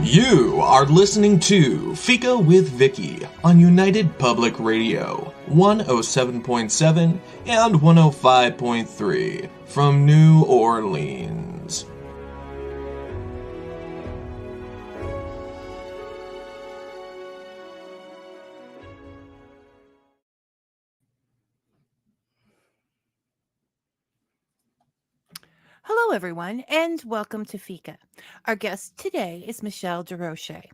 You are listening to Fika with Vicky on United Public Radio, 107.7 and 105.3 from New Orleans. Hello, everyone, and welcome to Fika. Our guest today is Michelle Desrochers.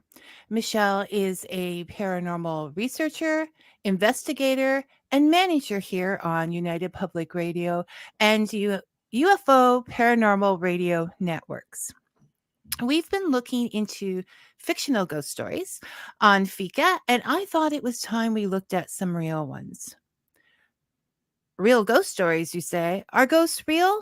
Michelle is a paranormal researcher, investigator, and manager here on United Public Radio and UFO Paranormal Radio Networks. We've been looking into fictional ghost stories on Fika, and I thought it was time we looked at some real ones. Real ghost stories, you say? Are ghosts real?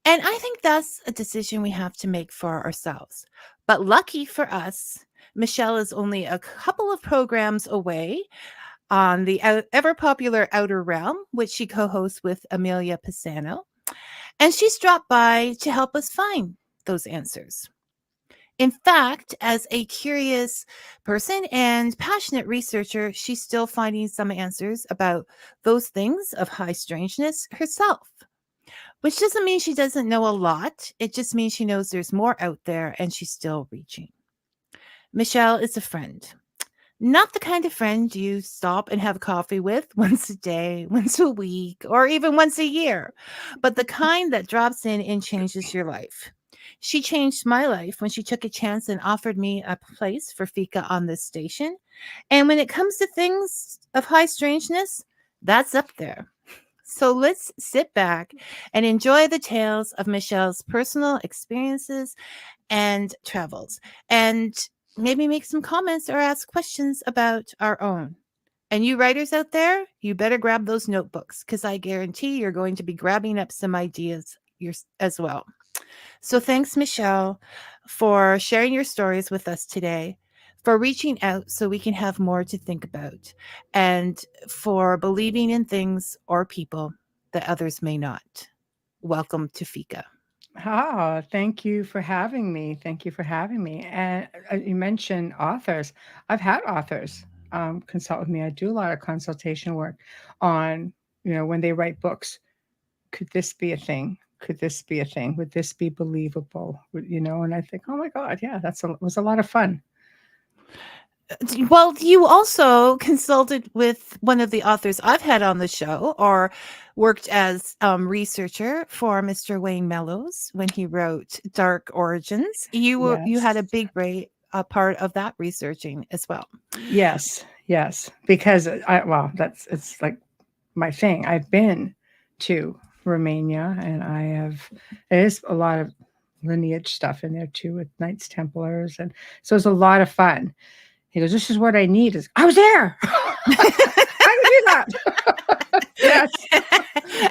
And I think that's a decision we have to make for ourselves. But lucky for us, Michelle is only a couple of programs away on the ever popular Outer Realm, which she co-hosts with Amelia Pisano. And she's dropped by to help us find those answers. In fact, as a curious person and passionate researcher, she's still finding some answers about those things of high strangeness herself. Which doesn't mean she doesn't know a lot. It just means she knows there's more out there and she's still reaching. Michelle is a friend. Not the kind of friend you stop and have coffee with once a day, once a week, or even once a year, but the kind that drops in and changes your life. She changed my life when she took a chance and offered me a place for Fika on this station. And when it comes to things of high strangeness, that's up there. So let's sit back and enjoy the tales of Michelle's personal experiences and travels, and maybe make some comments or ask questions about our own. And you writers out there, you better grab those notebooks because I guarantee you're going to be grabbing up some ideas as well. So thanks, Michelle, for sharing your stories with us today, for reaching out so we can have more to think about, and for believing in things or people that others may not. Welcome to Fika. Oh, thank you for having me. Thank you for having me. And you mentioned authors. I've had authors consult with me. I do a lot of consultation work on, when they write books. Could this be a thing? Could this be a thing? Would this be believable? And I think, oh my God, yeah, was a lot of fun. Well, you also consulted with one of the authors I've had on the show, or worked as researcher for Mr. Wayne Mellows when he wrote Dark Origins. You had a big part of that researching as well. Yes, because it's like my thing. I've been to Romania, and there's a lot of lineage stuff in there too with Knights Templars, and so it's a lot of fun. He goes, "This is what I need." I was there. I can do that. Yes.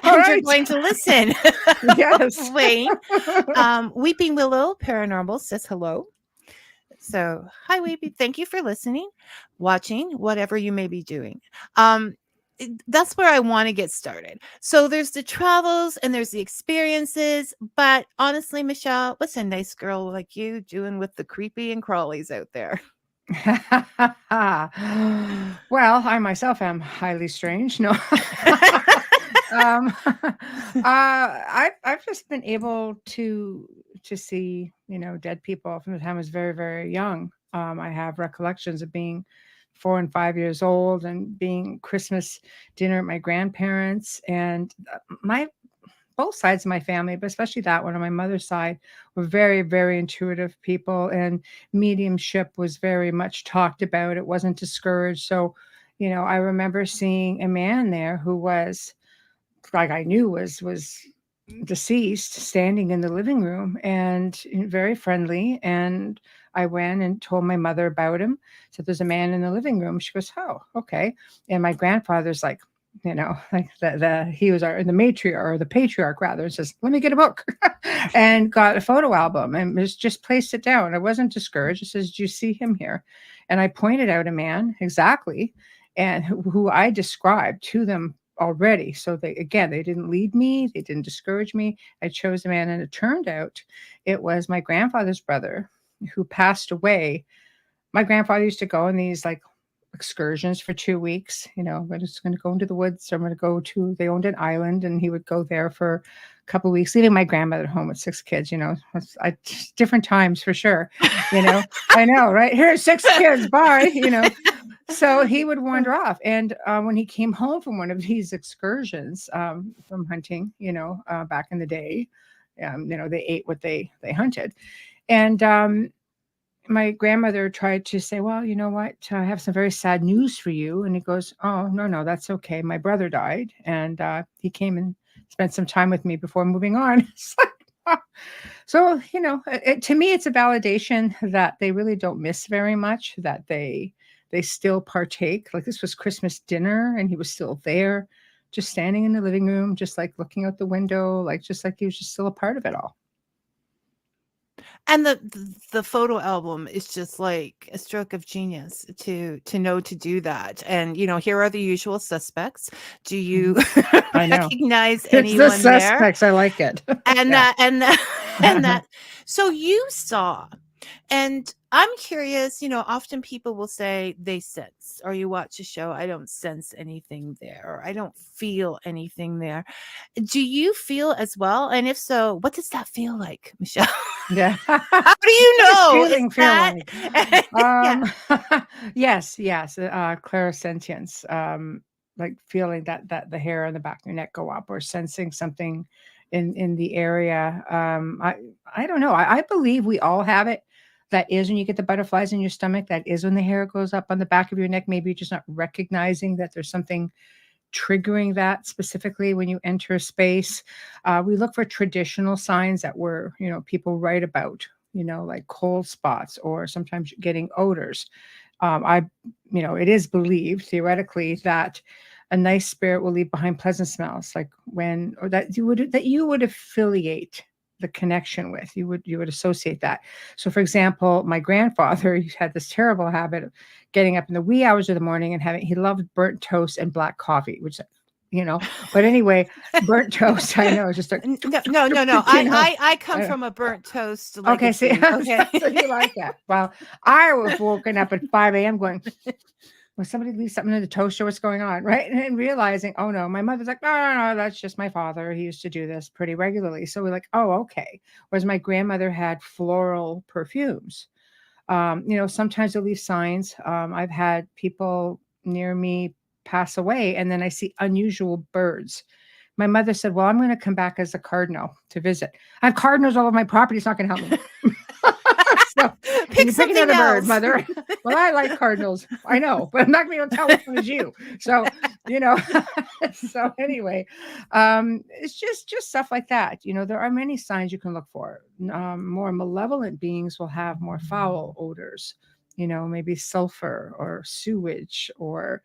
And you're going to listen. Yes. Wayne. Weeping Willow Paranormal says hello. So, hi, Weepy. Thank you for listening, watching, whatever you may be doing. That's where I want to get started. So there's the travels and there's the experiences, but honestly, Michelle, what's a nice girl like you doing with the creepy and crawlies out there? Well, I myself am highly strange. No. I've just been able to see, dead people from the time I was very, very young. I have recollections of being 4 and 5 years old and being Christmas dinner at my grandparents, and both sides of my family, but especially that one on my mother's side, were very, very intuitive people, and mediumship was very much talked about. It wasn't discouraged. So, I remember seeing a man there who was, like, I knew was deceased, standing in the living room, and very friendly. And I went and told my mother about him. So there's a man in the living room. She goes, "Oh, okay." And my grandfather's like, like he was the matriarch, or the patriarch rather, and says, "Let me get a book," and got a photo album and just placed it down. I wasn't discouraged. It says, "Do you see him here?" And I pointed out a man exactly, and who I described to them already. So they didn't lead me. They didn't discourage me. I chose a man, and it turned out it was my grandfather's brother, who passed away my grandfather used to go on these like excursions for 2 weeks. We're just going to go into the woods. I'm going to go to, they owned an island, and he would go there for a couple of weeks, leaving my grandmother at home with 6 kids. Different times for sure. I know, right? Here's 6 kids. Bye. So he would wander off. And when he came home from one of these excursions from hunting, back in the day, they ate what they hunted. And my grandmother tried to say, well, you know what? I have some very sad news for you. And he goes, oh, no, that's okay. My brother died, and he came and spent some time with me before moving on. It's like, wow. So, to me, it's a validation that they really don't miss very much, that they still partake. Like, this was Christmas dinner, and he was still there, just standing in the living room, just like looking out the window, just like he was just still a part of it all. And the photo album is just like a stroke of genius to know to do that. And here are the usual suspects. Do you recognize anyone it's the suspects there? I like it. And that so you saw, and I'm curious, often people will say they sense, or you watch a show, I don't sense anything there, or I don't feel anything there. Do you feel as well? And if so, what does that feel like, Michelle? Yeah. How do you know? Feeling. Yes. Clairsentience. Like feeling that the hair on the back of your neck go up, or sensing something in the area. I don't know. I believe we all have it. That is when you get the butterflies in your stomach. That is when the hair goes up on the back of your neck. Maybe you're just not recognizing that there's something triggering that specifically when you enter a space. We look for traditional signs that people write about, like cold spots, or sometimes getting odors. It is believed theoretically that a nice spirit will leave behind pleasant smells, like that you would affiliate the connection with. You would associate that. So, for example, my grandfather, he had this terrible habit of getting up in the wee hours of the morning and he loved burnt toast and black coffee, which, but anyway, burnt toast, I know, just like, no. I come from a burnt toast legacy. Okay, so you like that. Well, I was woken up at 5 a.m. going, will somebody leave something in the toaster? What's going on? Right. And realizing, oh no, my mother's like, no, that's just my father. He used to do this pretty regularly. So we're like, oh, okay. Whereas my grandmother had floral perfumes. Sometimes they'll leave signs. I've had people near me pass away, and then I see unusual birds. My mother said, well, I'm going to come back as a cardinal to visit. I have cardinals all over my property. It's not going to help me. So, pick another bird, mother. Well, I like cardinals. I know, but I'm not going to tell which one is you. So, so anyway, it's just stuff like that. There are many signs you can look for. More malevolent beings will have more foul odors, maybe sulfur or sewage or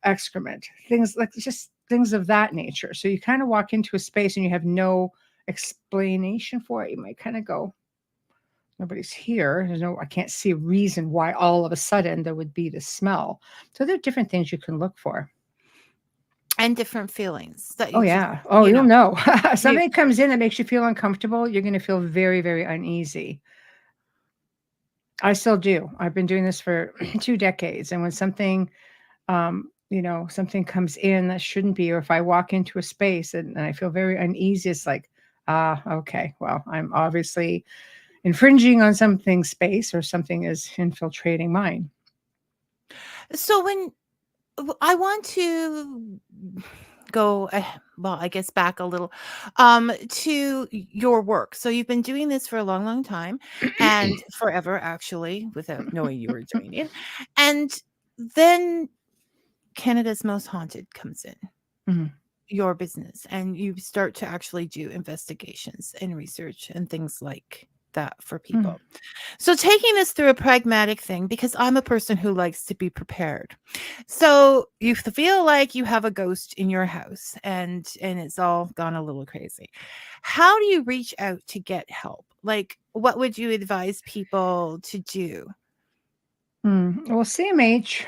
excrement, things like just things of that nature. So you kind of walk into a space and you have no explanation for it. You might kind of go, nobody's here. I can't see a reason why all of a sudden there would be the smell. So there are different things you can look for. And different feelings. You'll know. Something comes in that makes you feel uncomfortable, you're going to feel very, very uneasy. I still do. I've been doing this for 2 decades. And when something, something comes in that shouldn't be, or if I walk into a space and I feel very uneasy, it's like, okay, well, I'm obviously infringing on something's space, or something is infiltrating mine. So when I want to go, I guess back a little to your work. So you've been doing this for a long, long time, and forever, actually, without knowing you were doing it. And then Canada's Most Haunted comes in. Your business, and you start to actually do investigations and research and things like that for people. So taking this through a pragmatic thing, because I'm a person who likes to be prepared. So you feel like you have a ghost in your house and it's all gone a little crazy. How do you reach out to get help? Like, what would you advise people to do? Well, CMH,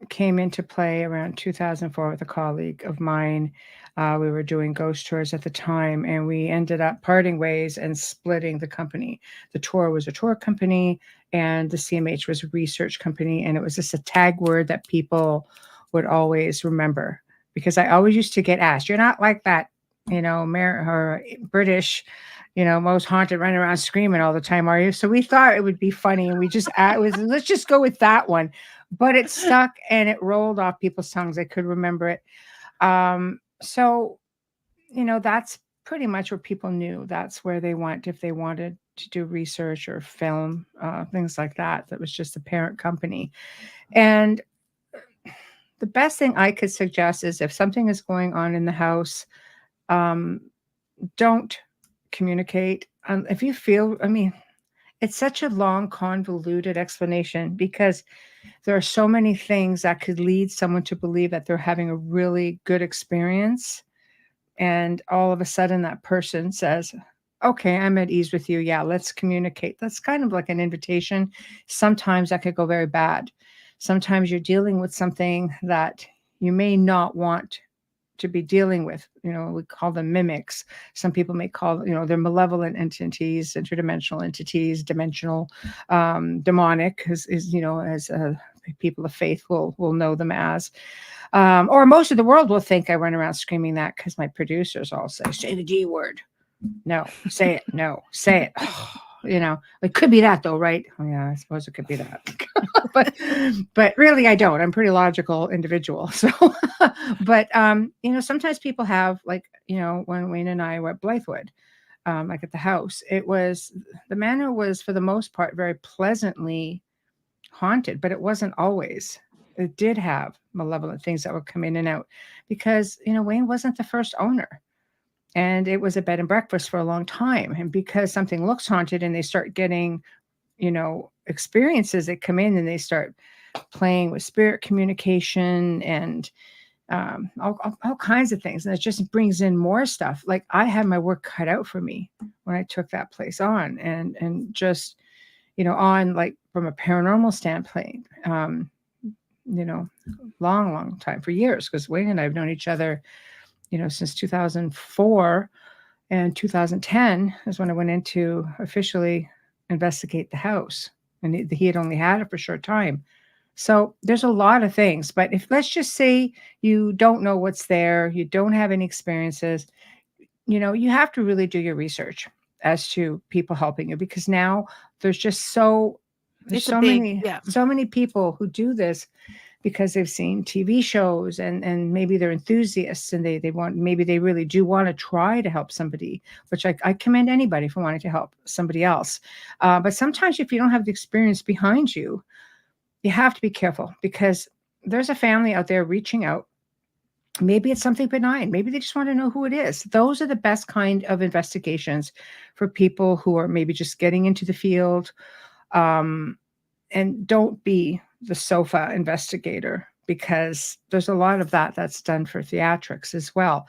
came into play around 2004 with a colleague of mine. We were doing ghost tours at the time, and we ended up parting ways and splitting the company. The tour was a tour company, and the CMH was a research company. And it was just a tag word that people would always remember, because I always used to get asked, "You're not like that, or British, most haunted, running around screaming all the time, are you?" So we thought it would be funny, and we just let's just go with that one. But it stuck and it rolled off people's tongues. I could remember it. So that's pretty much what people knew. That's where they went if they wanted to do research or film, things like that. That was just the parent company. And the best thing I could suggest is, if something is going on in the house, don't communicate. If you feel, it's such a long, convoluted explanation, because there are so many things that could lead someone to believe that they're having a really good experience. And all of a sudden that person says, "Okay, I'm at ease with you. Yeah, let's communicate." That's kind of like an invitation. Sometimes that could go very bad. Sometimes you're dealing with something that you may not want to be dealing with. We call them mimics. Some people may call, they're malevolent entities, interdimensional entities, dimensional, demonic, as people of faith will know them as. Or most of the world will think I run around screaming that, because my producers all say the G word. No, say it. No, say it. It could be that though, right? Oh, yeah, I suppose it could be that. but really I don't. I'm a pretty logical individual. So, but sometimes people have, like, when Wayne and I were at Blythewood, like at the house, the manor was for the most part very pleasantly haunted, but it wasn't always. It did have malevolent things that would come in and out, because Wayne wasn't the first owner. And it was a bed and breakfast for a long time. And because something looks haunted and they start getting, experiences that come in, and they start playing with spirit communication and all kinds of things. And it just brings in more stuff. Like, I had my work cut out for me when I took that place on, and just, on, like, from a paranormal standpoint, long time, for years, because Wayne and I have known each other since 2004, and 2010 is when I went in to officially investigate the house, and he had only had it for a short time. So there's a lot of things, but let's just say you don't know what's there, you don't have any experiences, you have to really do your research as to people helping you, because now there's so many people who do this because they've seen TV shows, and maybe they're enthusiasts, and maybe they really do want to try to help somebody, which I commend anybody for wanting to help somebody else. But sometimes if you don't have the experience behind you, you have to be careful, because there's a family out there reaching out. Maybe it's something benign. Maybe they just want to know who it is. Those are the best kind of investigations for people who are maybe just getting into the field. And don't be the sofa investigator, because there's a lot of that's done for theatrics as well.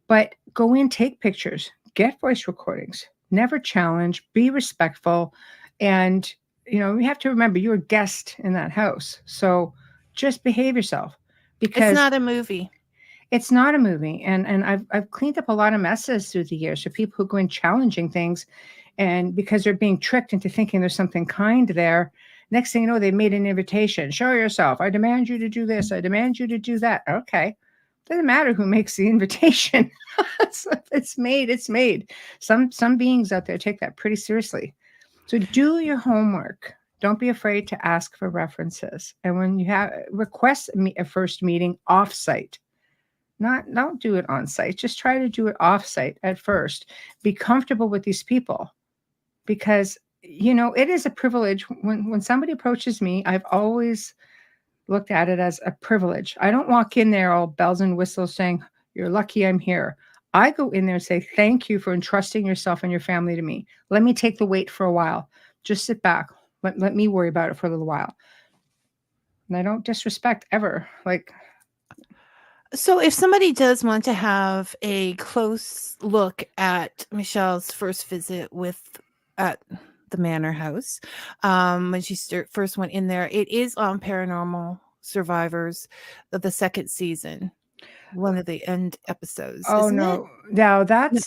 But go in, take pictures, get voice recordings, never challenge, be respectful. And, you have to remember, you're a guest in that house. So just behave yourself, because it's not a movie. It's not a movie. And I've cleaned up a lot of messes through the years for people who go in challenging things, and because they're being tricked into thinking there's something kind there, next thing you know, they made an invitation. Show yourself. I demand you to do this. I demand you to do that. Okay. Doesn't matter who makes the invitation. It's made. Some beings out there take that pretty seriously. So do your homework. Don't be afraid to ask for references. And when you request a first meeting off-site, don't do it on site. Just try to do it off-site at first. Be comfortable with these people, because it is a privilege. When somebody approaches me, I've always looked at it as a privilege. I don't walk in there all bells and whistles saying, "You're lucky I'm here." I go in there and say, "Thank you for entrusting yourself and your family to me. Let me take the weight for a while. Just sit back. Let me worry about it for a little while." And I don't disrespect ever. So if somebody does want to have a close look at Michelle's first visit at the Manor House, when she first went in there, it is on Paranormal survivors of the second season, one of the end episodes, Oh isn't it? no, that's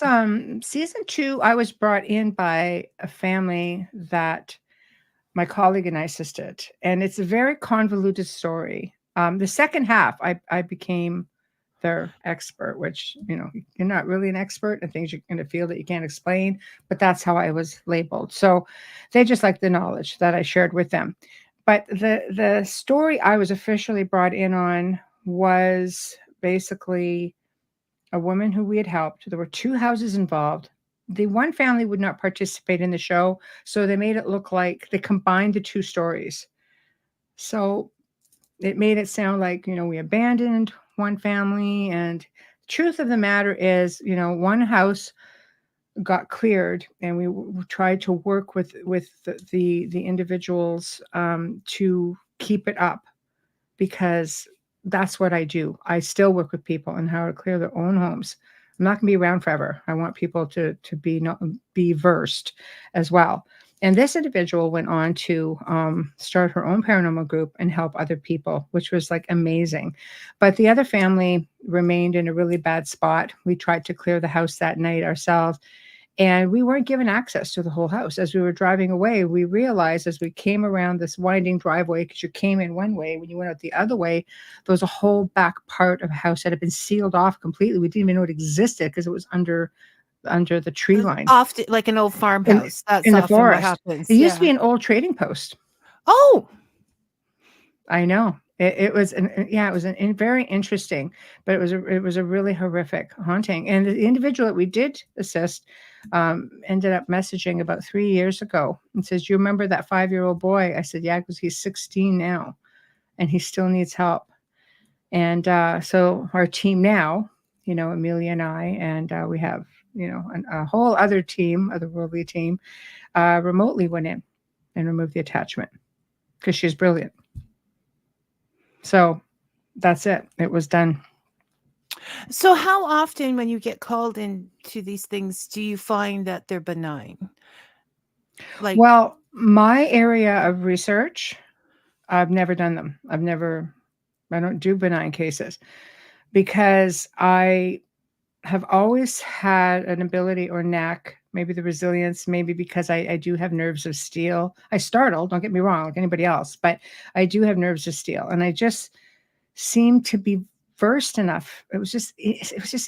season 2. I was brought in by a family that my colleague and I assisted, and it's a very convoluted story. The second half, I became their expert, which, you're not really an expert in things in a field that you can't explain, but that's how I was labeled. So they just like the knowledge that I shared with them. But the story I was officially brought in on was basically a woman who we had helped. There were 2 houses involved. The one family would not participate in the show, so they made it look like they combined the 2 stories. So it made it sound like, we abandoned one family, and the truth of the matter is, one house got cleared, and we tried to work with the individuals to keep it up, because that's what I do. I still work with people on how to clear their own homes. I'm not going to be around forever. I want people to be versed as well. And this individual went on to start her own paranormal group and help other people, which was like amazing. But the other family remained in a really bad spot. We tried to clear the house that night ourselves, and we weren't given access to the whole house. As we were driving away, we realized as we came around this winding driveway, because you came in one way, when you went out the other way, there was a whole back part of a house that had been sealed off completely. We didn't even know it existed because it was under the tree line Often, like an old farmhouse. That's in the often what forest. happens. It used to be Yeah. an old trading post. Oh, I know. It was very interesting, but it was a really horrific haunting. And the individual that we did assist ended up messaging about 3 years ago and says, "You remember that 5-year-old boy?" I said, "Yeah, because he's 16 now, and he still needs help." And so our team now, Amelia and I, and we have a whole otherworldly team, remotely went in and removed the attachment because she's brilliant. So that's it. It was done. so how often when you get called into these things do you find that they're benign? Like, Well, my area of research, I've never done them. I don't do benign cases because I have always had an ability or knack, maybe the resilience, maybe because I do have nerves of steel. I startle, don't get me wrong, like anybody else, but I do have nerves of steel. And I just seem to be versed enough. It was just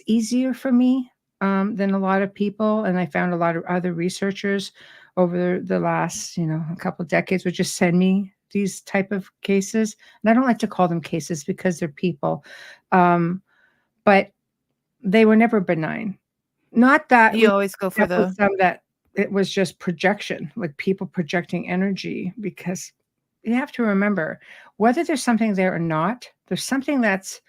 easier for me than a lot of people. And I found a lot of other researchers over the last, a couple of decades would just send me these type of cases. And I don't like to call them cases because they're people. But they were never benign. Not that you always go for the some that it was just projection, like people projecting energy, because you have to remember, whether there's something there or not, there's something that's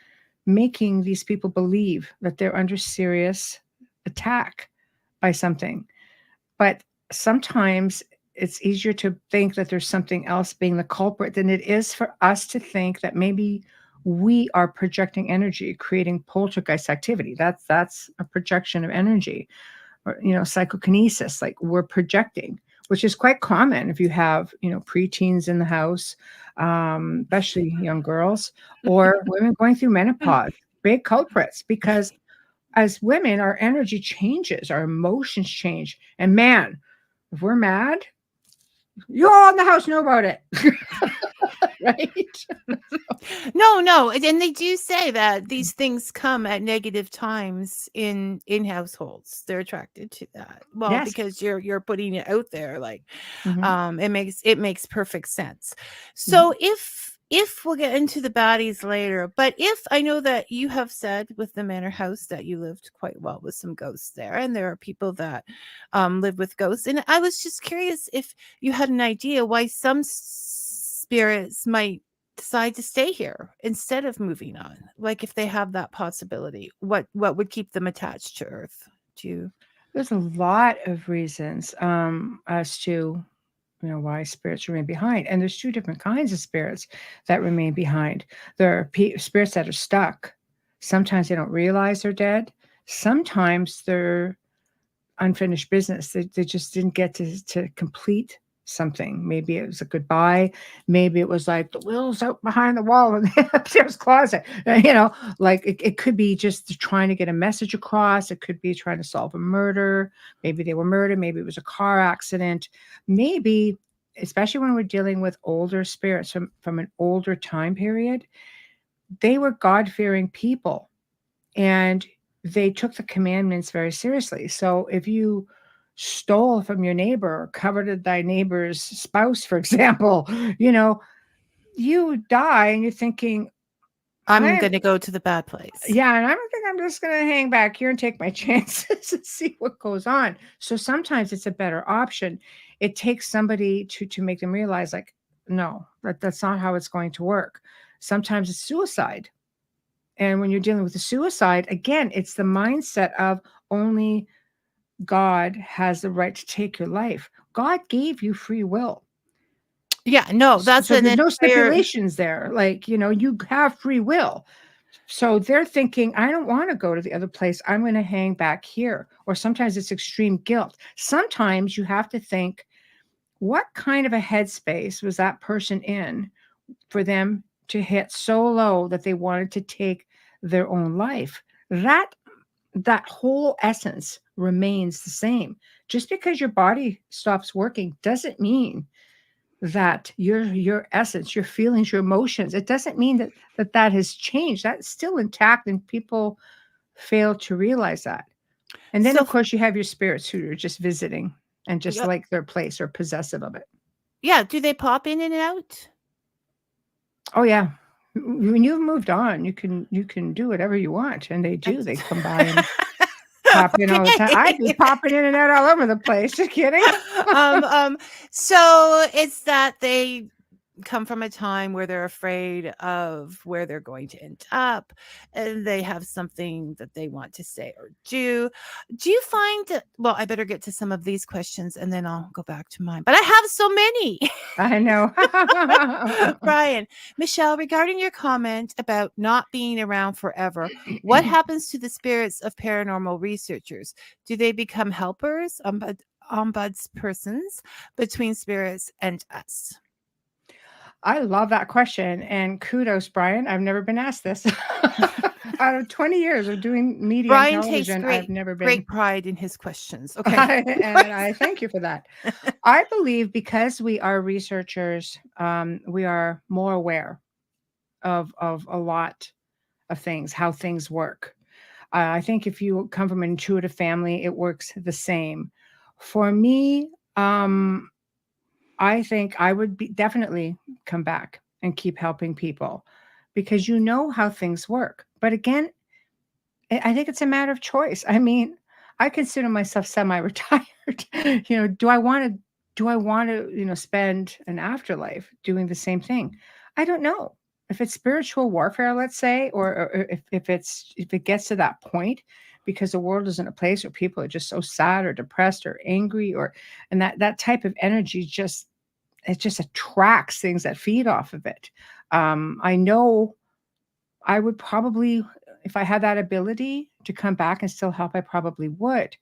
making these people believe that they're under serious attack by something. But sometimes it's easier to think that there's something else being the culprit than it is for us to think that maybe we are projecting energy, creating poltergeist activity. That's a projection of energy, or psychokinesis. Like we're projecting, which is quite common if you have preteens in the house, especially young girls or women going through menopause. Big culprits, because as women, our energy changes, our emotions change, and man, if we're mad, you all in the house know about it. Right? No, and they do say that these things come at negative times in households. They're attracted to that. Well, Yes. because you're putting it out there, like Mhm. it makes perfect sense. So if we'll get into the baddies later, but if I know that you have said with the manor house that you lived quite well with some ghosts there, and there are people that live with ghosts, and I was just curious if you had an idea why some spirits might decide to stay here instead of moving on, like if they have that possibility, what would keep them attached to earth? Do you There's a lot of reasons as to why spirits remain behind, and there's 2 different kinds of spirits that remain behind. There are spirits that are stuck. Sometimes they don't realize they're dead. Sometimes they're unfinished business. They just didn't get to complete something. Maybe it was a goodbye. Maybe it was like the will's out behind the wall in the upstairs closet. Like it could be just trying to get a message across. It could be trying to solve a murder. Maybe they were murdered. Maybe it was a car accident. Maybe, especially when we're dealing with older spirits from an older time period, they were God-fearing people and they took the commandments very seriously. So if you stole from your neighbor or coveted thy neighbor's spouse, for example, you die and you're thinking, I'm going to go to the bad place. yeah, and I don't think I'm just going to hang back here and take my chances and see what goes on. So sometimes it's a better option. It takes somebody to make them realize, like, no, that's not how it's going to work. Sometimes it's suicide. And when you're dealing with the suicide, again, it's the mindset of only God has the right to take your life. God gave you free will. Yeah, no, that's so there's no stipulations there. Like, you have free will. So they're thinking, I don't want to go to the other place. I'm going to hang back here. Or sometimes it's extreme guilt. Sometimes you have to think, what kind of a headspace was that person in for them to hit so low that they wanted to take their own life? That whole essence remains the same. Just because your body stops working doesn't mean that your essence, your feelings, your emotions, it doesn't mean that has changed. That's still intact, and people fail to realize that. And then, of course, you have your spirits who are just visiting and just like their place or possessive of it. Yeah. Do they pop in and out? Oh, yeah. When you've moved on, you can do whatever you want, and they do. They come by and pop in all the time. I'd be popping in and out all over the place. Just kidding. So it's that they come from a time where they're afraid of where they're going to end up, and they have something that they want to say or do. Do you find that, well, I better get to some of these questions and then I'll go back to mine, but I have so many. I know. Brian, Michelle, regarding your comment about not being around forever, what happens to the spirits of paranormal researchers? Do they become helpers, ombudspersons between spirits and us? I love that question, and kudos, Brian. I've never been asked this. Out of 20 years of doing media Brian and television, I've never been. Great pride in his questions. Okay. And I thank you for that. I believe because we are researchers, we are more aware of a lot of things, how things work. I think if you come from an intuitive family, it works the same. For me, I think I would definitely come back and keep helping people because you know how things work. But again, I think it's a matter of choice. I mean, I consider myself semi-retired. Do I want to, spend an afterlife doing the same thing? I don't know. If it's spiritual warfare, let's say, or if it gets to that point, because the world is in a place where people are just so sad or depressed or angry, and that type of energy just attracts things that feed off of it. I know I would probably, if I had that ability to come back and still help, I probably would.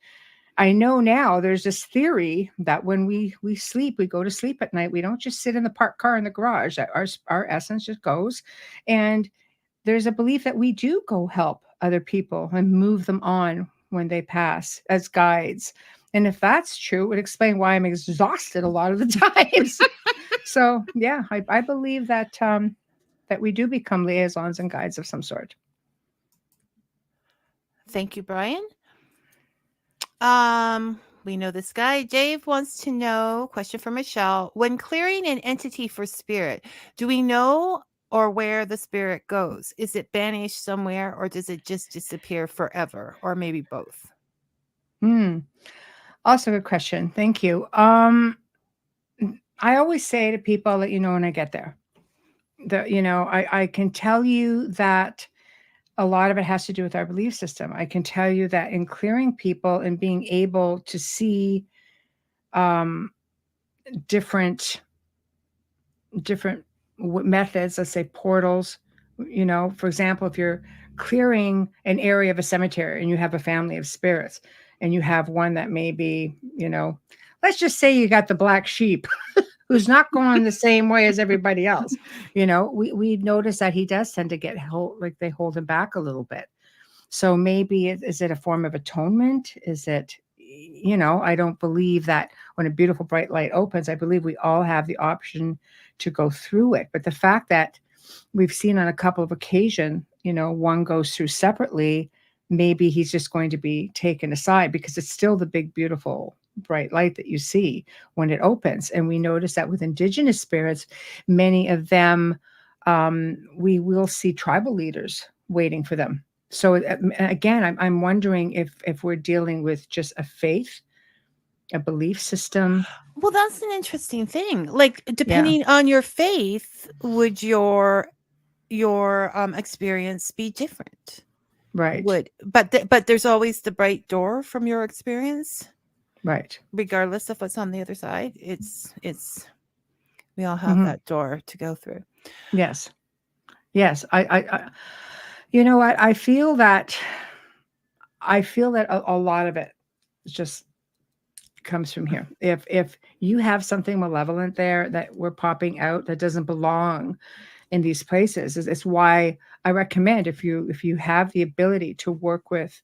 I know now there's this theory that when we sleep, we go to sleep at night. We don't just sit in the parked car in the garage. That our essence just goes. And there's a belief that we do go help other people and move them on when they pass as guides. And if that's true, it would explain why I'm exhausted a lot of the times. So yeah, I believe that that we do become liaisons and guides of some sort. Thank you, Brian. We know this guy. Dave wants to know, question for Michelle. When clearing an entity for spirit, do we know or where the spirit goes? Is it banished somewhere or does it just disappear forever? Or maybe both? Also a good question. Thank you. I always say to people, I'll let you know when I get there. I can tell you that a lot of it has to do with our belief system. I can tell you that in clearing people and being able to see different methods, let's say portals, for example, if you're clearing an area of a cemetery and you have a family of spirits and you have one that may be, let's just say you got the black sheep who's not going the same way as everybody else. We notice that he does tend to get like they hold him back a little bit. So maybe is it a form of atonement? Is it, I don't believe that when a beautiful bright light opens, I believe we all have the option to go through it. But the fact that we've seen on a couple of occasions, one goes through separately, maybe he's just going to be taken aside because it's still the big, beautiful, bright light that you see when it opens. And we notice that with indigenous spirits, many of them, we will see tribal leaders waiting for them. So again, I'm wondering if we're dealing with just a faith, a belief system. Well, that's an interesting thing. Like, depending on your faith, would your experience be different? Right. But there's always the bright door from your experience. Right. Regardless of what's on the other side, it's we all have that door to go through. Yes. I you know what? I feel that a lot of it just comes from here. If you have something malevolent there that we're popping out that doesn't belong in these places, it's why I recommend if you have the ability to work with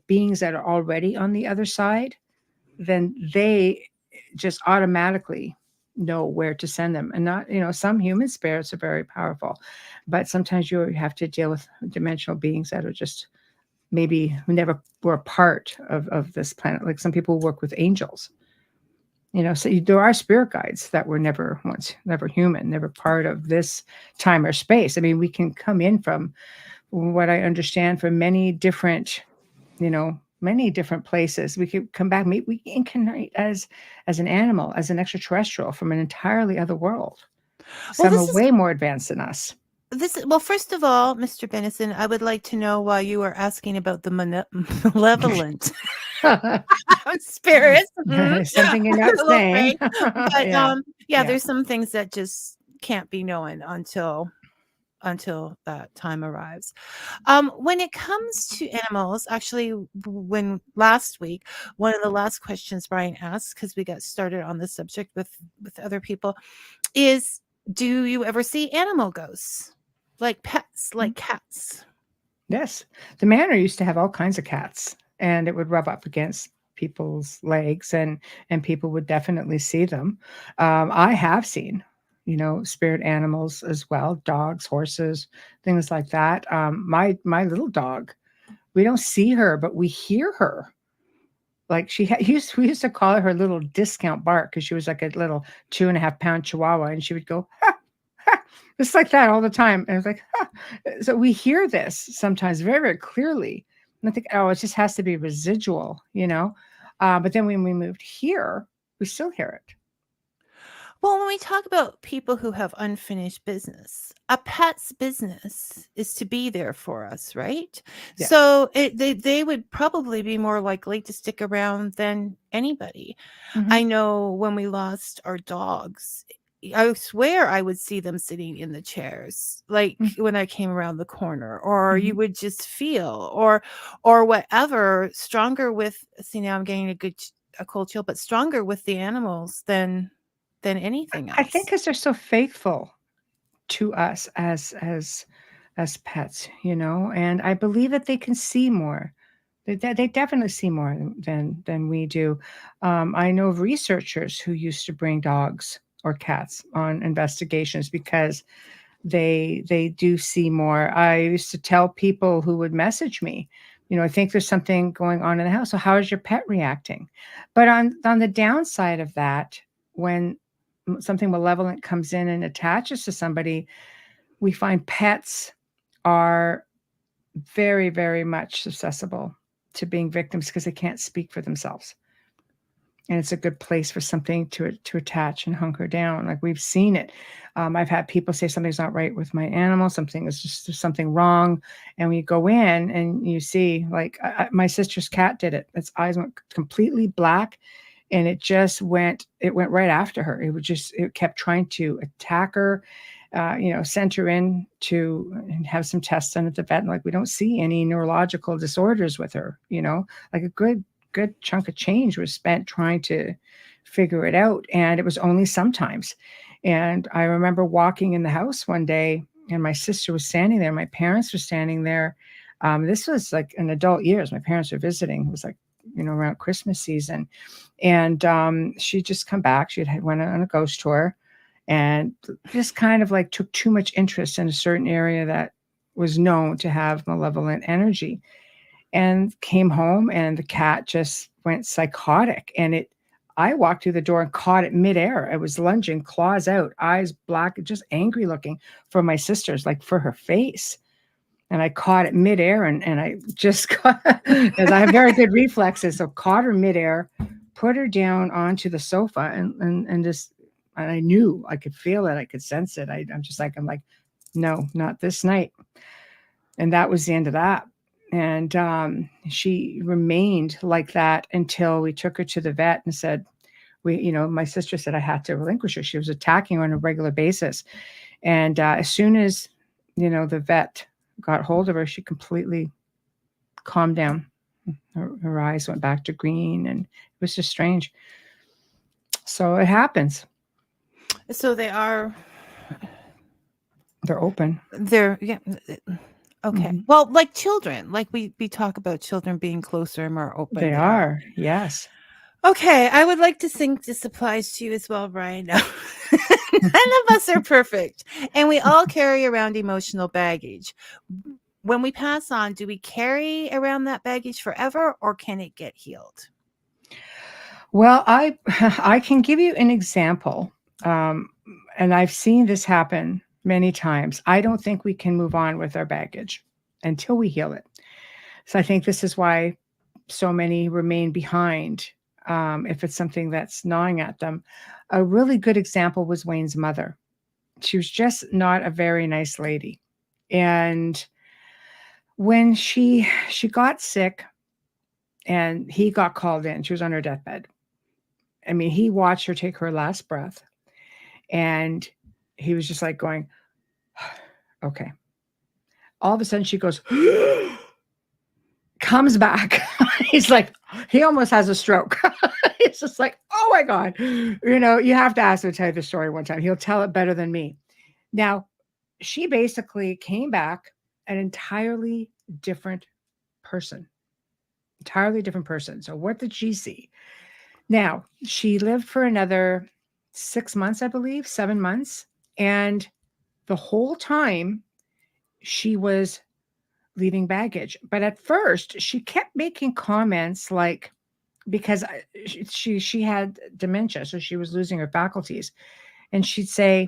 beings that are already on the other side, then they just automatically know where to send them. And not, some human spirits are very powerful, but sometimes you have to deal with dimensional beings that are just maybe who never were a part of this planet. Like some people work with angels, so there are spirit guides that were never human, never part of this time or space. I mean, we can come in from what I understand from many different places. We could come back, maybe we incarnate as an animal, as an extraterrestrial from an entirely other world. Some are way more advanced than us. Well, first of all, Mr. Benison, I would like to know why you were asking about the malevolent spirits. Something you're not saying. But there's some things that just can't be known until that time arrives. When it comes to animals, actually, when last week, one of the last questions Brian asked, because we got started on this subject with other people, is, do you ever see animal ghosts? Like pets, like cats? Yes. The manor used to have all kinds of cats, and it would rub up against people's legs, and people would definitely see them. I have seen spirit animals as well, dogs, horses, things like that. My little dog, we don't see her, but we hear her. Like we used to call her little discount bark because she was like a little 2.5-pound chihuahua, and she would go, ha, ha, just like that all the time. And I was like, ha. So we hear this sometimes very, very clearly. And I think, it just has to be residual, but then when we moved here, we still hear it. Well, when we talk about people who have unfinished business, a pet's business is to be there for us, right? Yeah. So they would probably be more likely to stick around than anybody. Mm-hmm. I know when we lost our dogs, I swear I would see them sitting in the chairs, like when I came around the corner, or you would just feel, or whatever, stronger with, see, now I'm getting a cold chill, but stronger with the animals than anything else. I think because they're so faithful to us as pets, and I believe that they can see more. They definitely see more than we do. I know of researchers who used to bring dogs or cats on investigations because they do see more. I used to tell people who would message me, I think there's something going on in the house. So how is your pet reacting? But on the downside of that, when something malevolent comes in and attaches to somebody, we find pets are very, very much susceptible to being victims because they can't speak for themselves. And it's a good place for something to attach and hunker down. Like we've seen it. I've had people say something's not right with my animal. There's something wrong. And we go in and you see, like my sister's cat did it. Its eyes went completely black. And it went right after her. It kept trying to attack her, sent her in and have some tests done at the vet. And like, we don't see any neurological disorders with her, like a good chunk of change was spent trying to figure it out. And it was only sometimes. And I remember walking in the house one day, and my sister was standing there. My parents were standing there. This was like in adult years. My parents were visiting. It was like, around Christmas season. And she'd just come back. Went on a ghost tour and just kind of like took too much interest in a certain area that was known to have malevolent energy, and came home, and the cat just went psychotic. And I walked through the door and caught it midair. It was lunging, claws out, eyes black, just angry looking for my sisters, like for her face. And I caught it midair, and I just got, because I have very good reflexes. So caught her midair, put her down onto the sofa, and I knew, I could feel it. I could sense it. I'm like, no, not this night. And that was the end of that. And she remained like that until we took her to the vet and said, my sister said I had to relinquish her. She was attacking her on a regular basis. And as soon as, the vet got hold of her, she completely calmed down. Her eyes went back to green, and it was just strange. So it happens. So they're open. Yeah. Okay. Mm-hmm. Well, like children, like we talk about children being closer and more open. They are. Yes. Okay. I would like to think this applies to you as well, Brian. No. None of us are perfect, and we all carry around emotional baggage. When we pass on, do we carry around that baggage forever, or can it get healed? Well, I can give you an example, and I've seen this happen many times. I don't think we can move on with our baggage until we heal it. So I think this is why so many remain behind, if it's something that's gnawing at them. A really good example was Wayne's mother. She was just not a very nice lady. And when she got sick and he got called in, she was on her deathbed. I mean, he watched her take her last breath, and he was just like going, okay. All of a sudden she goes, comes back. He's like, he almost has a stroke. It's just like, oh my God. You have to ask him to tell you the story one time. He'll tell it better than me. Now, she basically came back an entirely different person. So what did she see? Now, she lived for another 6 months, I believe, 7 months. And the whole time she was leaving baggage. But at first she kept making comments like, because she had dementia, so she was losing her faculties. And she'd say,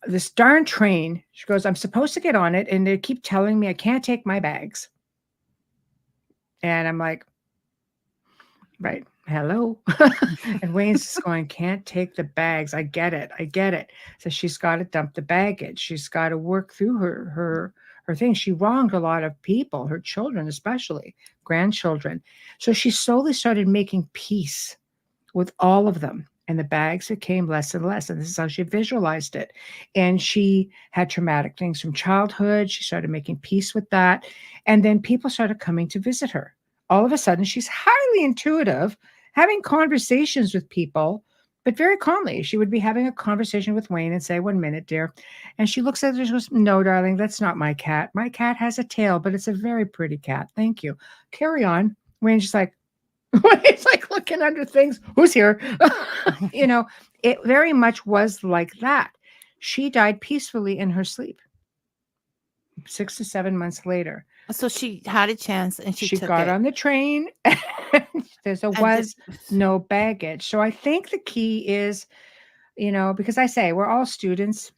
this darn train, she goes, I'm supposed to get on it, and they keep telling me I can't take my bags. And I'm like, right, hello. And Wayne's just going, can't take the bags. I get it. So she's got to dump the baggage. She's got to work through her thing. She wronged a lot of people, her children, especially grandchildren. So she slowly started making peace with all of them. And the bags became less and less. And this is how she visualized it. And she had traumatic things from childhood. She started making peace with that. And then people started coming to visit her. All of a sudden, she's highly intuitive, having conversations with people, but very calmly. She would be having a conversation with Wayne and say, 1 minute, dear. And she looks at her and goes, no, darling, that's not my cat. My cat has a tail, but it's a very pretty cat. Thank you. Carry on. Wayne's just like, he's like looking under things. Who's here? It very much was like that. She died peacefully in her sleep 6 to 7 months later. So she had a chance, and she got on the train. There was no baggage. So I think the key is, because I say we're all students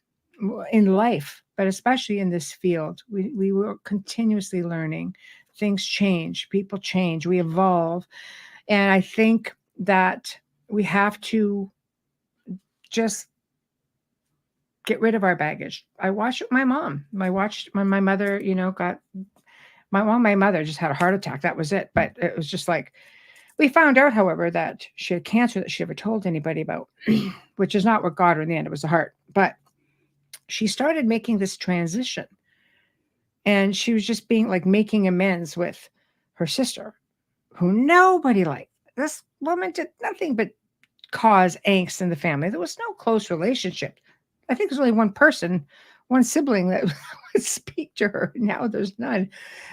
in life, but especially in this field, we were continuously learning. Things change, people change, we evolve. And I think that we have to just get rid of our baggage. I watched my mom. My mother, my mother just had a heart attack. That was it. But it was just like, we found out, however, that she had cancer that she never told anybody about, which is not what got her in the end. It was the heart. But she started making this transition. And she was just making amends with her sister, who nobody liked. This woman did nothing but cause angst in the family. There was no close relationship. I think there's only one person, one sibling that would speak to her. Now there's none.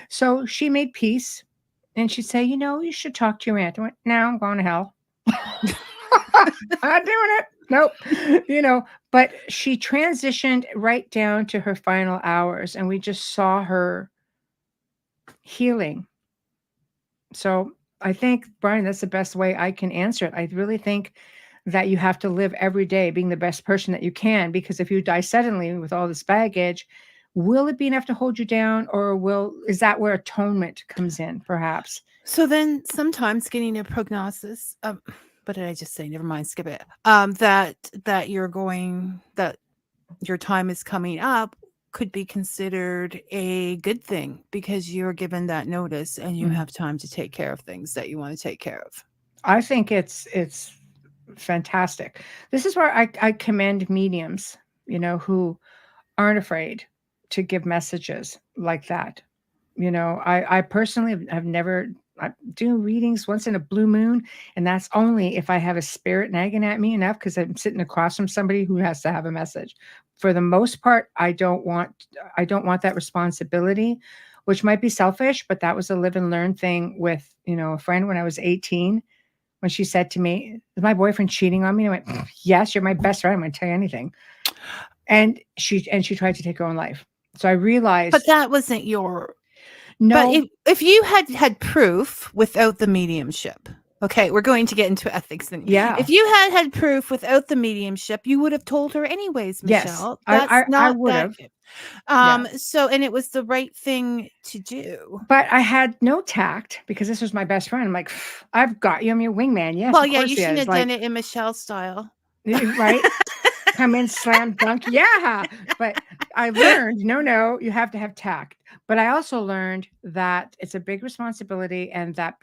So she made peace, and she'd say, you should talk to your aunt. I went, no, I'm going to hell. Not doing it. Nope. But she transitioned right down to her final hours, and we just saw her healing. So I think, Brian, that's the best way I can answer it. I really think that you have to live every day being the best person that you can, because if you die suddenly with all this baggage, will it be enough to hold you down, or is that where atonement comes in, perhaps? So then sometimes getting a prognosis, what did I just say? Never mind, skip it. That your time is coming up could be considered a good thing, because you're given that notice and you have time to take care of things that you want to take care of. I think it's fantastic. This is where I commend mediums, who aren't afraid to give messages like that. I personally have never. I do readings once in a blue moon, and that's only if I have a spirit nagging at me enough, because I'm sitting across from somebody who has to have a message. For the most part, I don't want that responsibility, which might be selfish, but that was a live and learn thing with, a friend when I was 18, when she said to me, "Is my boyfriend cheating on me?" And I went, "Yes, you're my best friend. I'm going to tell you anything." And she tried to take her own life. So I realized, but that wasn't your. No. But if you had proof without the mediumship, okay, we're going to get into ethics. Yeah. If you had proof without the mediumship, you would have told her anyways, Michelle. Yes, That's I would have. So, and it was the right thing to do. But I had no tact, because this was my best friend. I'm like, I've got you. I'm your wingman. Yes. Well, of yeah, course you shouldn't have done it in Michelle's style. Right? Come in, slam dunk. Yeah. But I learned, no, you have to have tact. But I also learned that it's a big responsibility, and that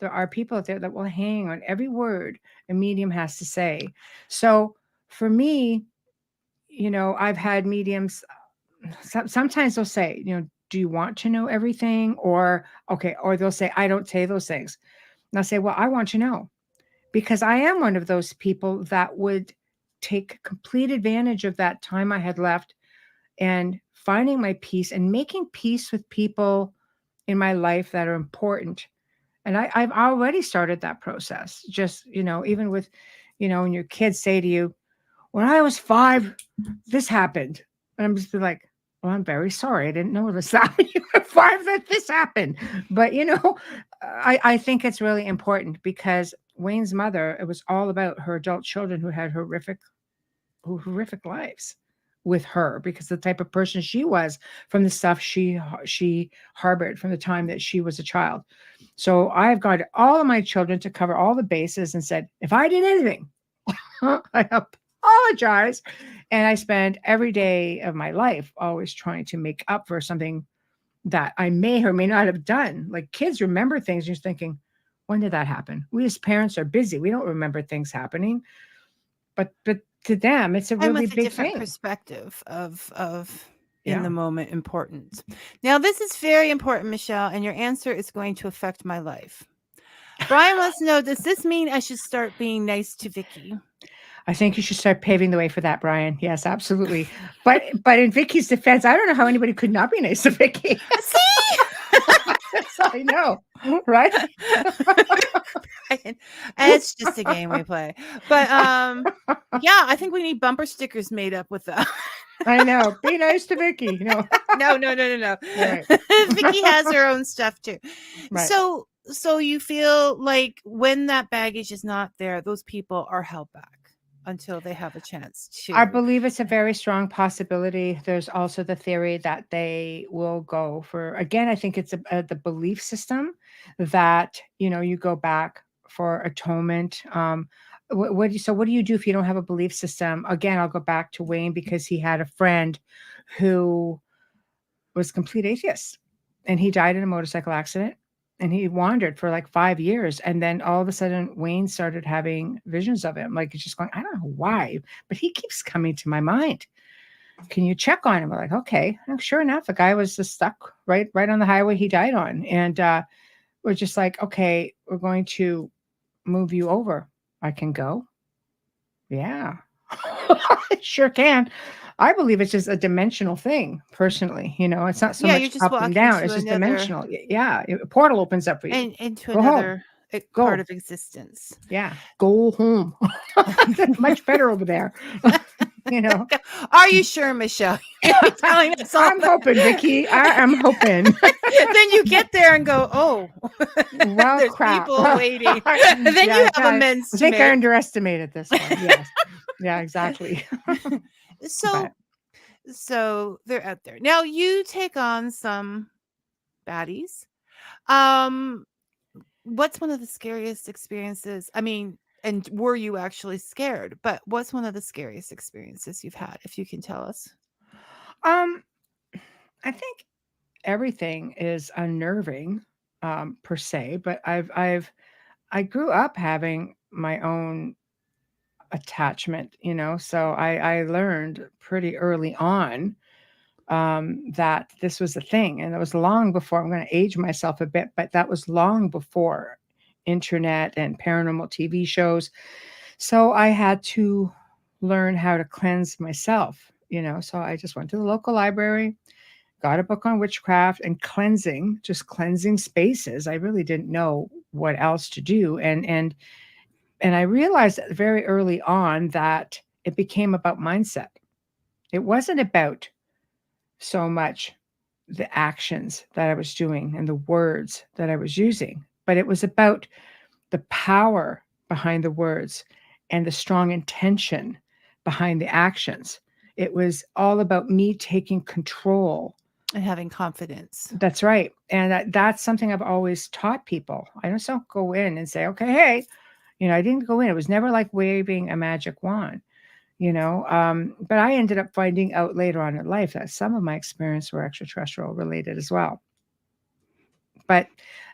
there are people out there that will hang on every word a medium has to say. So for me, I've had mediums, sometimes they'll say, do you want to know everything? Or they'll say, I don't say those things. And I'll say, well, I want to know, because I am one of those people that would take complete advantage of that time I had left, and finding my peace and making peace with people in my life that are important. And I've already started that process. Just, even with, when your kids say to you, when I was 5, this happened. And I'm just like, well, I'm very sorry. I didn't know this that when you were 5 that this happened. But, I think it's really important, because Wayne's mother, it was all about her adult children who had horrific lives with her, because the type of person she was, from the stuff she harbored from the time that she was a child. So I've got all of my children to cover all the bases, and said, if I did anything, I apologize. And I spend every day of my life always trying to make up for something that I may or may not have done. Like, kids remember things, you're thinking, when did that happen? We as parents are busy. We don't remember things happening. But to them, it's a really big different thing. Perspective of in the moment importance. Now, this is very important, Michelle, and your answer is going to affect my life. Brian wants to know, does this mean I should start being nice to Vicky? I think you should start paving the way for that, Brian. Yes, absolutely. But in Vicky's defense, I don't know how anybody could not be nice to Vicky. See? That's all I know, right? And it's just a game we play. But yeah, I think we need bumper stickers made up with that. I know. Be nice to Vicky. No. Right. Vicky has her own stuff too. Right. So you feel like when that baggage is not there, those people are held back until they have a chance to. I believe it's a very strong possibility. There's also the theory that they will go for, again, I think it's the belief system that, you go back for atonement. What do you do if you don't have a belief system? Again, I'll go back to Wayne, because he had a friend who was complete atheist, and he died in a motorcycle accident. And he wandered for like 5 years. And then all of a sudden, Wayne started having visions of him. Like, he's just going, I don't know why, but he keeps coming to my mind. Can you check on him? We're like, okay. And sure enough, the guy was just stuck right on the highway he died on. And we're just like, okay, we're going to move you over. I can go. Yeah, I sure can. I believe it's just a dimensional thing, personally. It's not so Yeah, you're much just up and walking down. to It's just another dimensional. Yeah, a portal opens up for you. and into Go home. another part Go. of existence. Yeah, go home. Much better over there. you know. Are you sure, Michelle? You're telling us all I'm that. hoping, Vicky. I'm hoping. Then you get there and go, oh, Well, there's crap. people waiting. And then you have amends I to think I make. underestimated this one. Yes. Yeah, exactly. So, But so they're out there. Now you take on some baddies. Um, what's one of the scariest experiences? I mean, and were you actually scared? But what's one of the scariest experiences you've had, if you can tell us? um, I think everything is unnerving, per se. But I grew up having my own attachment, so I learned pretty early on that this was a thing. And it was long before, I'm going to age myself a bit, but that was long before internet and paranormal TV shows. So I had to learn how to cleanse myself, So I just went to the local library, got a book on witchcraft and cleansing, just cleansing spaces. I really didn't know what else to do. And I realized very early on that it became about mindset. It wasn't about so much the actions that I was doing and the words that I was using, but it was about the power behind the words and the strong intention behind the actions. It was all about me taking control. And having confidence. That's right. And that's something I've always taught people. I don't go in and say, okay, hey, I didn't go in. It was never like waving a magic wand. But I ended up finding out later on in life that some of my experience were extraterrestrial related as well. But,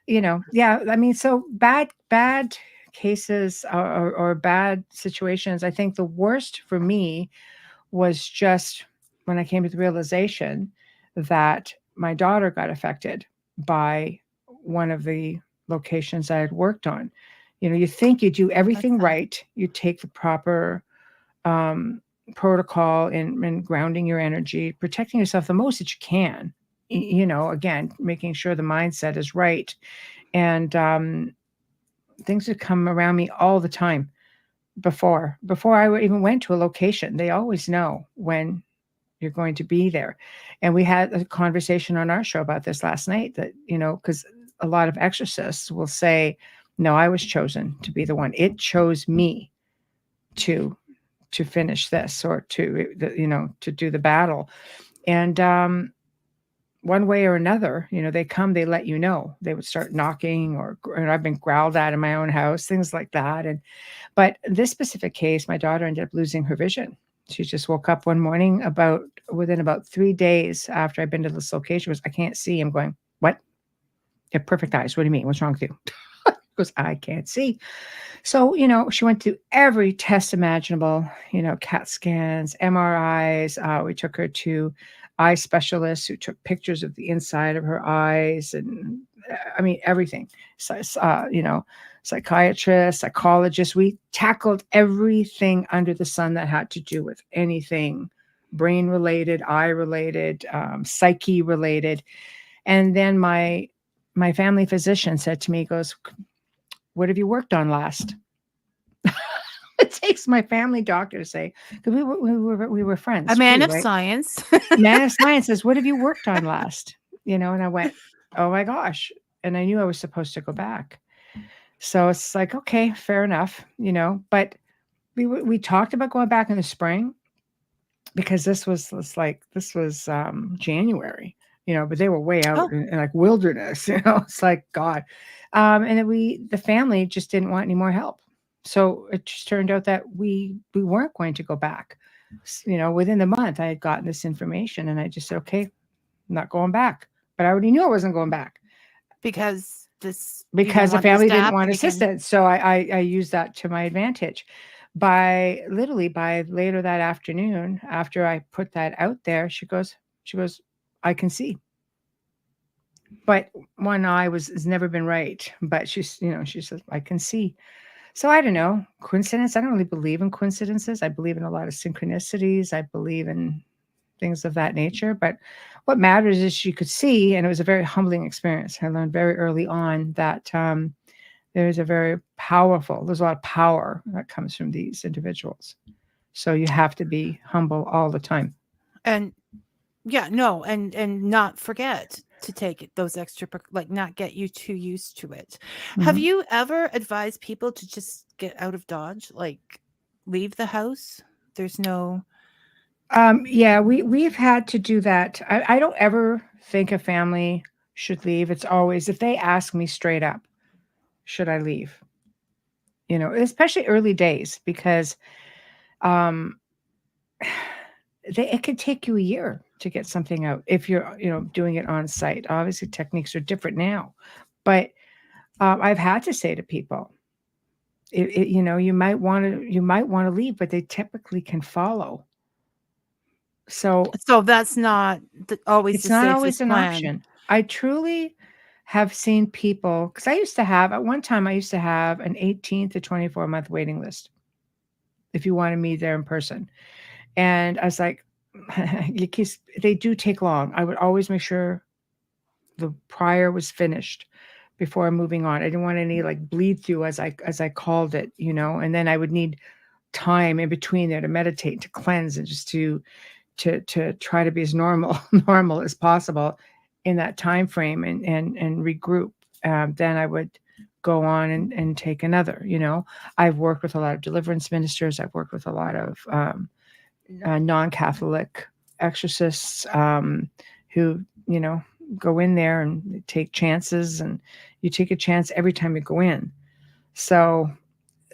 yeah, I mean, so bad cases or bad situations. I think the worst for me was just when I came to the realization that my daughter got affected by one of the locations I had worked on. You think you do everything right. You take the proper protocol in grounding your energy, protecting yourself the most that you can, again, making sure the mindset is right. And things would come around me all the time before I even went to a location. They always know when you're going to be there. And we had a conversation on our show about this last night that, because a lot of exorcists will say, no, I was chosen to be the one. It chose me to finish this or to do the battle. And one way or another, they come, they let you know. They would start knocking or I've been growled at in my own house, things like that. But this specific case, my daughter ended up losing her vision. She just woke up one morning within about 3 days after I'd been to this location. Was I can't see. I'm going, what? You have perfect eyes. What do you mean? What's wrong with you? Because I can't see. So, she went to every test imaginable, CAT scans, MRIs. We took her to eye specialists who took pictures of the inside of her eyes and I mean, everything. So, psychiatrists, psychologists. We tackled everything under the sun that had to do with anything brain related, eye related, psyche related. And then my family physician said to me, he goes, what have you worked on last? It takes my family doctor to say, because we were friends. A man of right? science. Man of science says, what have you worked on last? And I went, oh my gosh. And I knew I was supposed to go back. So it's like, okay, fair enough, but we talked about going back in the spring because this was January, but they were way out in like wilderness, it's like, God. And then the family just didn't want any more help. So it just turned out that we weren't going to go back. Within the month I had gotten this information and I just said, okay, I'm not going back. But I already knew I wasn't going back. Because the family didn't want assistance. So I used that to my advantage. By later that afternoon, after I put that out there, she goes, I can see. But one eye has never been right. But she says, I can see. So I don't know, coincidence. I don't really believe in coincidences. I believe in a lot of synchronicities. I believe in things of that nature. But what matters is you could see, and it was a very humbling experience. I learned very early on that there's a lot of power that comes from these individuals. So you have to be humble all the time. And yeah, no, and not forget to take those extra like not get you too used to it. Have Mhm. you ever advised people to just get out of Dodge, like leave the house? There's no Yeah, we've had to do that. I don't ever think a family should leave. It's always if they ask me straight up, should I leave? Especially early days because um it could take you a year to get something out if you're, doing it on site. Obviously, techniques are different now, but I've had to say to people, you might want to leave, but they typically can follow. So so that's not always it's the not always safest an plan. option. I truly have seen people because at one time I used to have an 18 to 24-month waiting list if you wanted me there in person. And I was like, they do take long. I would always make sure the prior was finished before moving on. I didn't want any like bleed through as I called it, and then I would need time in between there to meditate, to cleanse, and just to try to be as normal as possible in that time frame and regroup. Then I would go on and take another. I've worked with a lot of deliverance ministers. I've worked with a lot of non-Catholic exorcists who go in there and take chances, and you take a chance every time you go in. So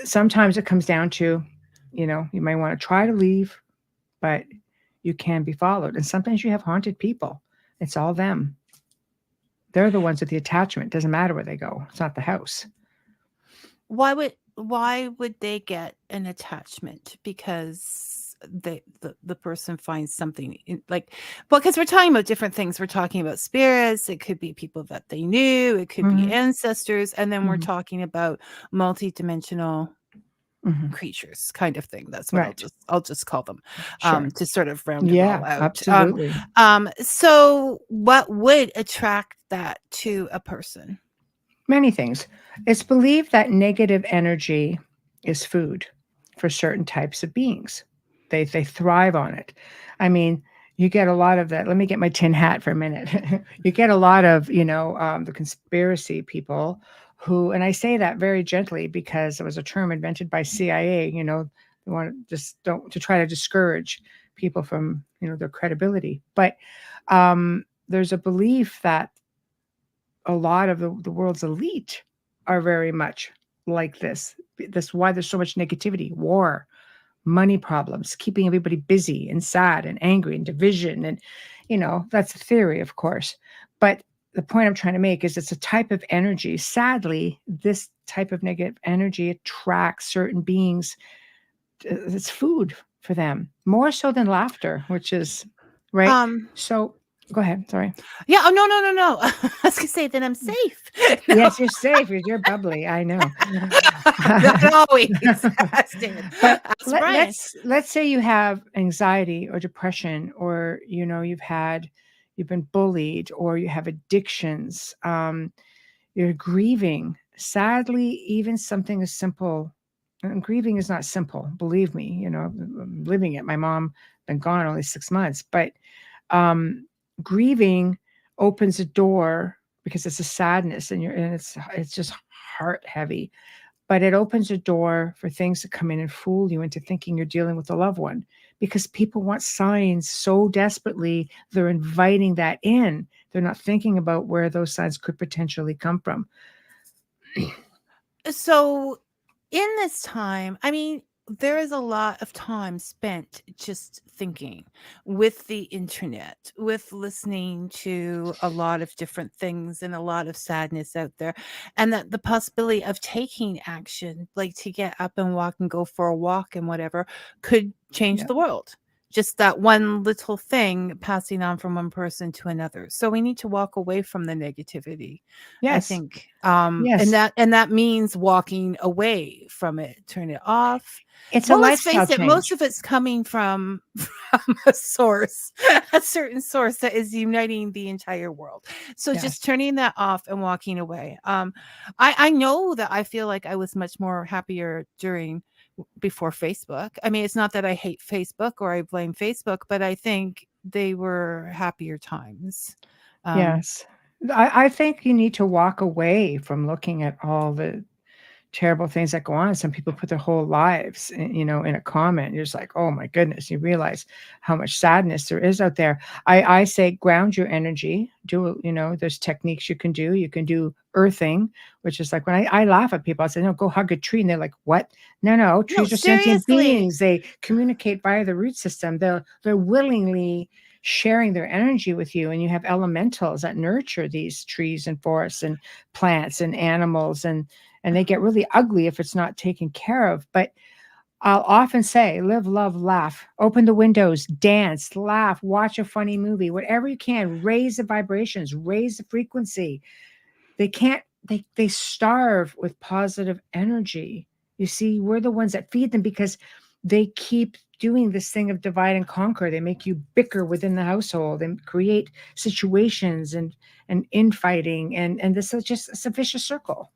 sometimes it comes down to, you might want to try to leave, but you can be followed. And sometimes you have haunted people. It's all them. They're the ones with the attachment. Doesn't matter where they go. It's not the house. Why would they get an attachment? Because the person finds something like, well, because we're talking about different things. We're talking about spirits. It could be people that they knew. It could be Mm-hmm. ancestors, and then we're Mm-hmm. talking about multi-dimensional Mm-hmm. creatures, kind of thing. That's what I'll Right. just call them, Sure. to sort of round it Yeah, all out. absolutely. So what would attract that to a person? Many things. It's believed that negative energy is food for certain types of beings. They thrive on it. I mean, you get a lot of that. Let me get my tin hat for a minute. You get a lot of, the conspiracy people who, and I say that very gently because it was a term invented by CIA. They want to just don't to try to discourage people from, their credibility. But there's a belief that a lot of the world's elite are very much like this. That's why there's so much negativity, war, money problems, keeping everybody busy and sad and angry and division. And, that's a theory, of course. But the point I'm trying to make is it's a type of energy. Sadly, this type of negative energy attracts certain beings. It's food for them, more so than laughter, which is right. Um, So go ahead. Sorry. yeah. Oh, no, no, no, no. I was gonna say that I'm safe. No, Yes, you're safe. You're bubbly. I know. not always. Stan. But That's Brian. let's say you have anxiety or depression, or you've been bullied, or you have addictions. You're grieving. Sadly, even something as simple. And grieving is not simple. Believe me. I'm living it. My mom been gone only 6 months, but um, grieving opens a door because it's a sadness, and it's just heart heavy, but it opens a door for things to come in and fool you into thinking you're dealing with a loved one, because people want signs so desperately. They're inviting that in. They're not thinking about where those signs could potentially come from. So in this time, I mean, there is a lot of time spent just thinking with the internet, with listening to a lot of different things and a lot of sadness out there. And that the possibility of taking action, like to get up and walk and go for a walk and whatever, could change Yeah. the world. just that one little thing passing on from one person to another. So we need to walk away from the negativity, I Yes. think. Yes. And that means walking away from it, turn it off. It's a Well, let's lifestyle face it, most change. of it's coming from a source, a certain source that is uniting the entire world. So Yes. just turning that off and walking away. I know that I feel like I was much more happier before Facebook. I mean, it's not that I hate Facebook or I blame Facebook, but I think they were happier times. Yes. I think you need to walk away from looking at all the terrible things that go on. Some people put their whole lives, in a comment. You're just like, oh my goodness, you realize how much sadness there is out there. I say ground your energy. There's techniques you can do. You can do earthing, which is like when I laugh at people, I say, no, go hug a tree. And they're like, what? No, No, trees are sentient seriously. beings. They communicate via the root system. They're willingly sharing their energy with you, and you have elementals that nurture these trees and forests and plants and animals, and they get really ugly if it's not taken care of. But I'll often say, live, love, laugh, open the windows, dance, laugh, watch a funny movie, whatever you can, raise the vibrations, raise the frequency. They can't, they starve with positive energy. You see, we're the ones that feed them because they keep doing this thing of divide and conquer. They make you bicker within the household and create situations and infighting. And this is just, it's a vicious circle.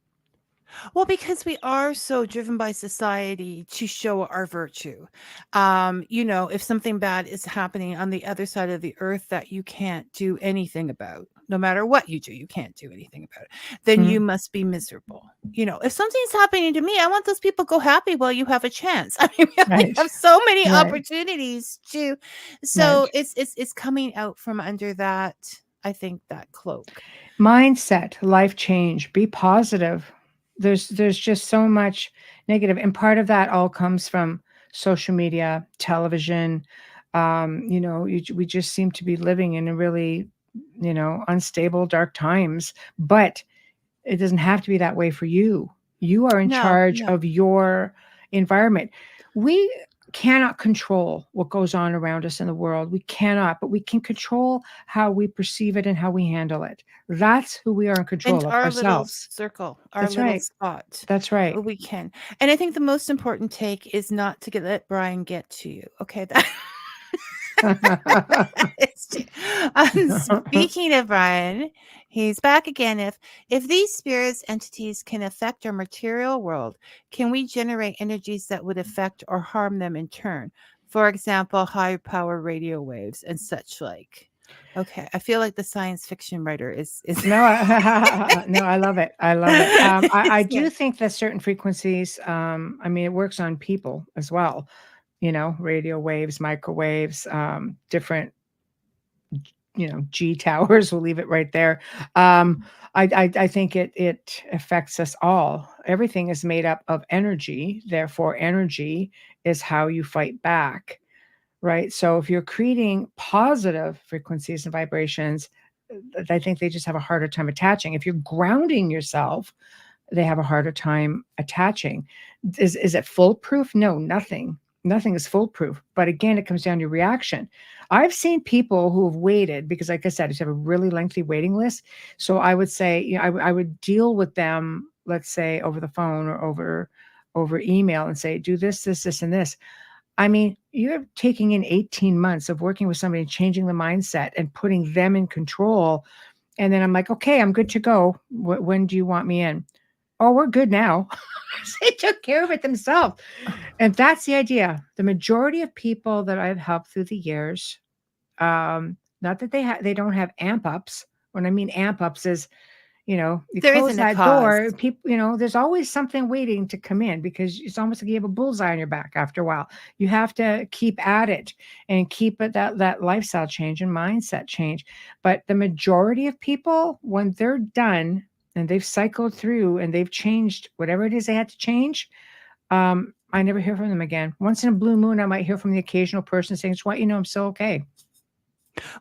Well, because we are so driven by society to show our virtue. If something bad is happening on the other side of the earth that you can't do anything about, no matter what you do, you can't do anything about it, then Mhm. you must be miserable. If something's happening to me, I want those people to go happy while you have a chance. I mean, we only Right. have so many Right. opportunities to. Right. So it's coming out from under that, I think, that cloak. Mindset, life change, be positive. There's just so much negative, and part of that all comes from social media, television. We just seem to be living in a really, unstable, dark times. But it doesn't have to be that way for you. You are in No, charge no. of your environment. We cannot control what goes on around us in the world. We cannot, but we can control how we perceive it and how we handle it. That's who we are in And control of, our little ourselves. circle, our That's little right. spot, That's right. we can. And I think the most important take is not to let Brian get to you. Okay, that it's speaking of Brian, he's back again. If these spirits entities can affect our material world, can we generate energies that would affect or harm them in turn? For example, high power radio waves and such like. Okay, I feel like the science fiction writer is No, no, I love it. I love it. I yeah. do think that certain frequencies, I mean, it works on people as well. Radio waves, microwaves, different, G towers. We'll leave it right there. I think it affects us all. Everything is made up of energy. Therefore, energy is how you fight back, right? So if you're creating positive frequencies and vibrations, I think they just have a harder time attaching. If you're grounding yourself, they have a harder time attaching. Is it foolproof? No, nothing is foolproof. But again, it comes down to your reaction. I've seen people who have waited because, like I said, I just have a really lengthy waiting list. So I would say, I would deal with them, let's say over the phone or over email, and say, do this, and this. I mean, you're taking in 18 months of working with somebody, changing the mindset and putting them in control. And then I'm like, okay, I'm good to go. When do you want me in? Oh, we're good now. They took care of it themselves. And that's the idea. The majority of people that I've helped through the years, not that they don't have amp ups. When I mean amp ups is, you There close isn't a that cause. door, people, there's always something waiting to come in because it's almost like you have a bullseye on your back after a while. You have to keep at it and keep it that lifestyle change and mindset change. But the majority of people, when they're done and they've cycled through and they've changed whatever it is they had to change, I never hear from them again. Once in a blue moon, I might hear from the occasional person saying, "Just want you to know I'm still okay."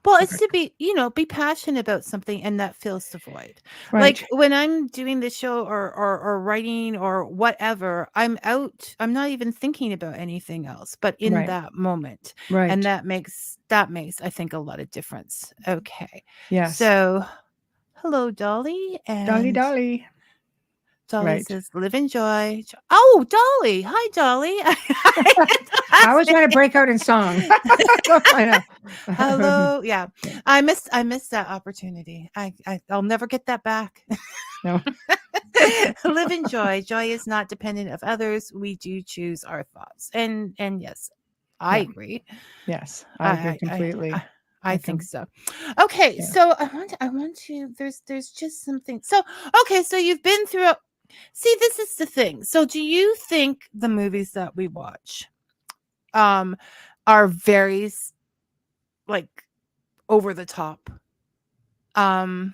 Well, it's to be, be passionate about something and that fills the void. Like Right. when I'm doing the show or writing or whatever, I'm not even thinking about anything else, but in Right. that moment. And Right. that makes, I think, a lot of difference. Okay. Yes. So hello, Dolly. Dolly, And Dolly. Dolly Right. says, live and joy. Oh, Dolly. Hi, Dolly. I was trying to break out in song. I know. Hello. Yeah. Yeah. I missed that opportunity. I'll never get that back. No. Live in joy. Joy is not dependent of others. We do choose our thoughts. And yes, I Yeah. agree. Yes. I agree I I I, completely. I I think can. so. Okay, Yeah. so I want to there's just something. So okay, so you've been through. See, this is the thing. So do you think the movies that we watch um are very like over the top? Um,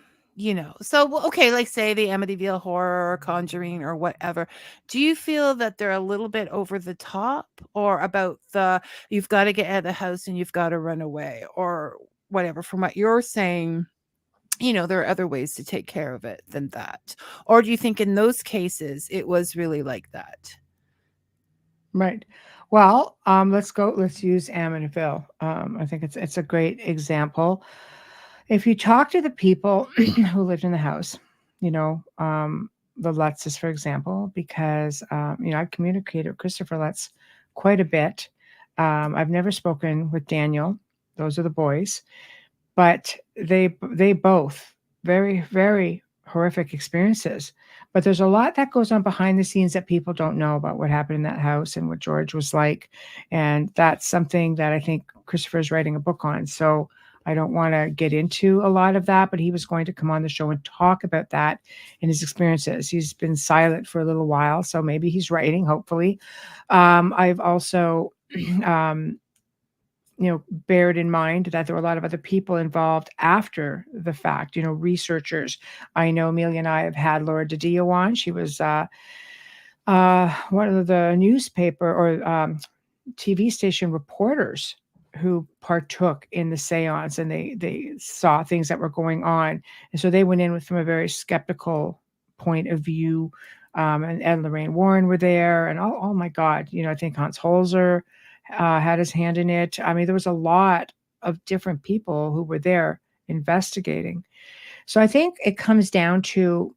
so okay, like say the Amityville Horror or Conjuring or whatever. Do you feel that they're a little bit over the top, or about the you've got to get out of the house and you've got to run away or whatever? From what you're saying, there are other ways to take care of it than that. Or do you think in those cases it was really like that? Right. Well, let's use Amityville. I think it's a great example. If you talk to the people who lived in the house, the Lutzes, for example, because I've communicated with Christopher Lutz quite a bit. I've never spoken with Daniel. Those are the boys, but they both very, very horrific experiences. But there's a lot that goes on behind the scenes that people don't know about what happened in that house and what George was like. And that's something that I think Christopher is writing a book on. So I don't want to get into a lot of that, but he was going to come on the show and talk about that and his experiences. He's been silent for a little while, so maybe he's writing, hopefully. I've also bared in mind that there were a lot of other people involved after the fact, researchers. I know Amelia and I have had Laura DiDio on. She was one of the newspaper or TV station reporters who partook in the seance, and they saw things that were going on. And so they went in from a very skeptical point of view. And Ed and Lorraine Warren were there, and oh my God, I think Hans Holzer had his hand in it. I mean, there was a lot of different people who were there investigating. So I think it comes down to,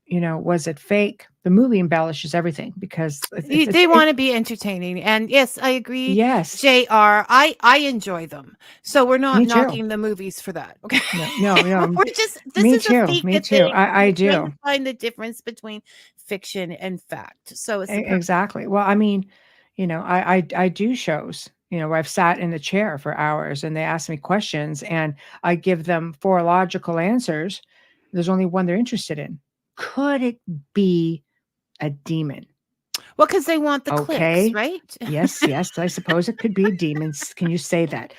was it fake? The movie embellishes everything because They want to be entertaining, and yes, I agree. yes, JR, I enjoy them, so we're not me too. knocking the movies for that. Okay, No, we're just this me is a too, me Fika too. thing. I We're trying do. to find the difference between fiction and fact. So it's the perfect. Exactly. Well, I mean, I do shows, where I've sat in a chair for hours and they ask me questions and I give them 4 logical answers. There's only one they're interested in. Could it be a demon? Well, because they want the clicks, Okay. right? Yes, I suppose it could be a demon. Can you say that?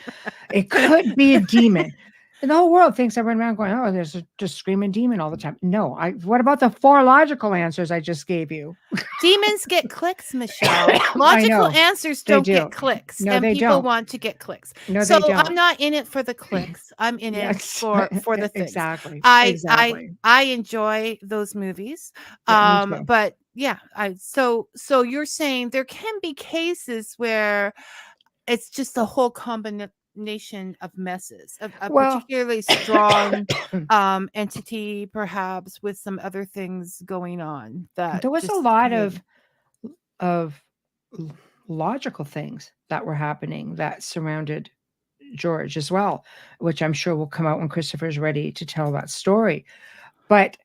It could be a demon. And the whole world thinks I run around going, "Oh, there's just screaming demon all the time." No, what about the 4 logical answers I just gave you? Demons get clicks, Michelle. I Logical know. answers They don't do. get clicks, No, and they people don't. want to get clicks. No, So they don't. I'm not in it for the clicks. I'm in it Yes. for the things. Exactly. I I Exactly. I enjoy those movies. Yeah, me too. But yeah, so you're saying there can be cases where it's just a whole combination of messes, a Well, particularly strong entity, perhaps with some other things going on that there was a just lot create. of l- logical things that were happening that surrounded George as well, which I'm sure will come out when Christopher's ready to tell that story. But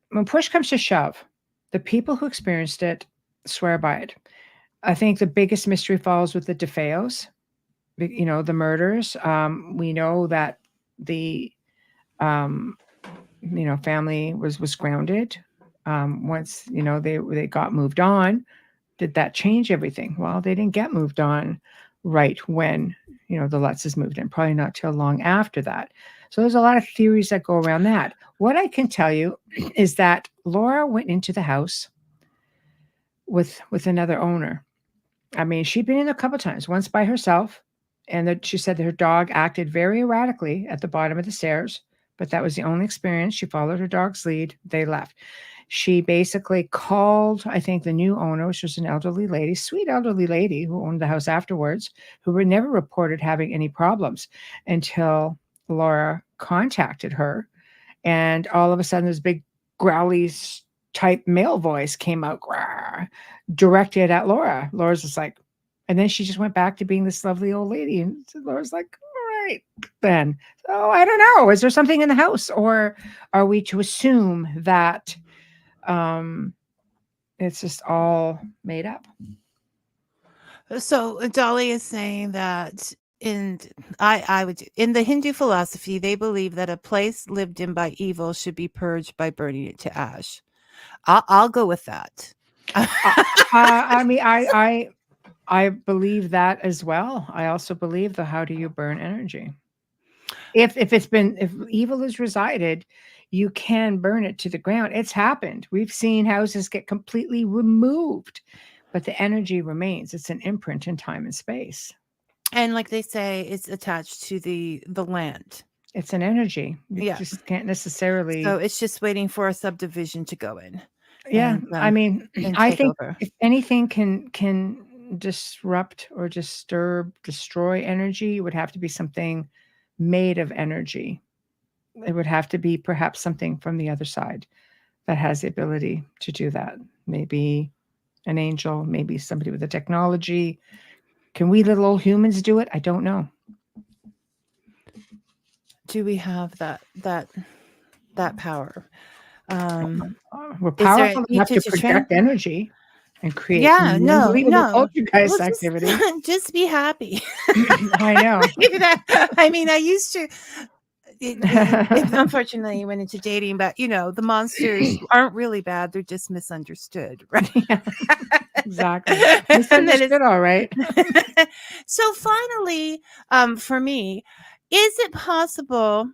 when push comes to shove, the people who experienced it swear by it. I think the biggest mystery falls with the DeFeos, the murders. We know that the um, family was grounded. Once they got moved on, did that change everything? Well, they didn't get moved on right when the Lutzes moved in. Probably not till long after that. So there's a lot of theories that go around that. What I can tell you is that Laura went into the house with another owner. I mean, she'd been in a couple times. Once by herself, and that she said that her dog acted very erratically at the bottom of the stairs, but that was the only experience. She followed her dog's lead. They left. She basically called, I think, the new owner, which was an elderly lady, sweet elderly lady who owned the house afterwards, who were never reported having any problems until Laura contacted her. And all of a sudden, this big growly type male voice came out, directed at Laura. Laura's just like, and then she just went back to being this lovely old lady. And Laura's like, all right, then. So I don't know. Is there something in the house, or are we to assume that it's just all made up? So Dolly is saying that in the Hindu philosophy, they believe that a place lived in by evil should be purged by burning it to ash. I'll go with that. I mean, I believe that as well. I also believe the how do you burn energy? If evil has resided, you can burn it to the ground. It's happened. We've seen houses get completely removed, but the energy remains. It's an imprint in time and space. And like they say, it's attached to the land. It's an energy. You just can't necessarily. So it's just waiting for a subdivision to go in. Yeah, and, I mean, I think over. If anything can disrupt or disturb, destroy energy, it would have to be something made of energy. It would have to be perhaps something from the other side that has the ability to do that. Maybe an angel, maybe somebody with the technology. Can we little old humans do it? I don't know. Do we have that power? We're powerful enough to project energy and create unbelievable poltergeist activity. Just be happy. I know. I mean, I used to. Unfortunately, you went into dating, but the monsters aren't really bad; they're just misunderstood, right? Yeah, exactly. Misunderstood, all right. So finally, for me, is it possible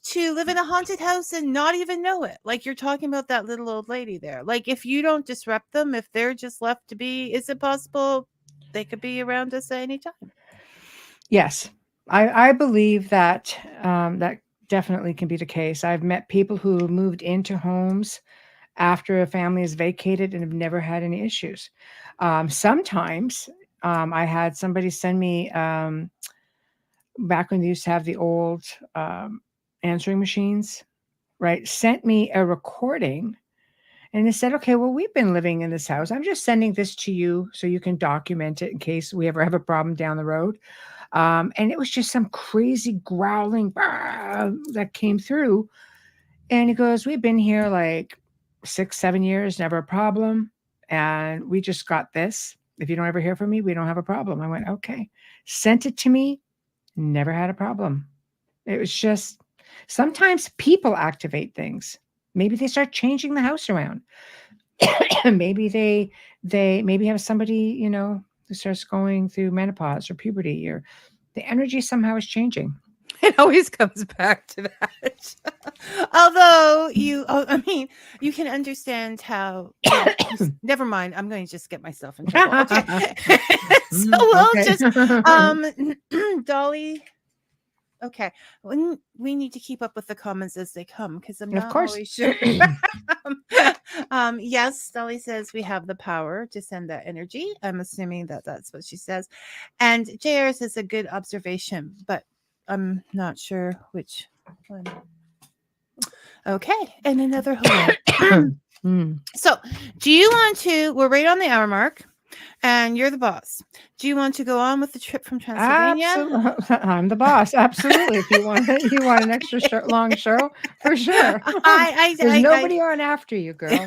to live in a haunted house and not even know it? Like you're talking about that little old lady there. Like if you don't disrupt them, if they're just left to be, is it possible they could be around us at any time? Yes. I believe that that definitely can be the case. I've met people who moved into homes after a family is vacated and have never had any issues. Sometimes I had somebody send me back when they used to have the old answering machines, right? Sent me a recording and they said, okay, well, we've been living in this house. I'm just sending this to you so you can document it in case we ever have a problem down the road. And it was just some crazy growling that came through. And he goes, we've been here like 6-7 years, never a problem. And we just got this. If you don't ever hear from me, we don't have a problem. I went, okay. Sent it to me. Never had a problem. It was just sometimes people activate things. Maybe they start changing the house around. Maybe they maybe have somebody, who starts going through menopause or puberty, or the energy somehow is changing. It always comes back to that. Although you can understand how. Never mind. I'm going to just get myself in trouble. Okay. So we'll just Dolly. Okay, we need to keep up with the comments as they come because I'm not always sure. Yes, Dolly says we have the power to send that energy. I'm assuming that that's what she says. And JR says a good observation, but I'm not sure which one. Okay, and another hello. So, do you want to? We're right on the hour mark. And you're the boss. Do you want to go on with the trip from Transylvania? Absolutely. I'm the boss. Absolutely. If you want an extra long show, for sure. There's nobody on after you, girl.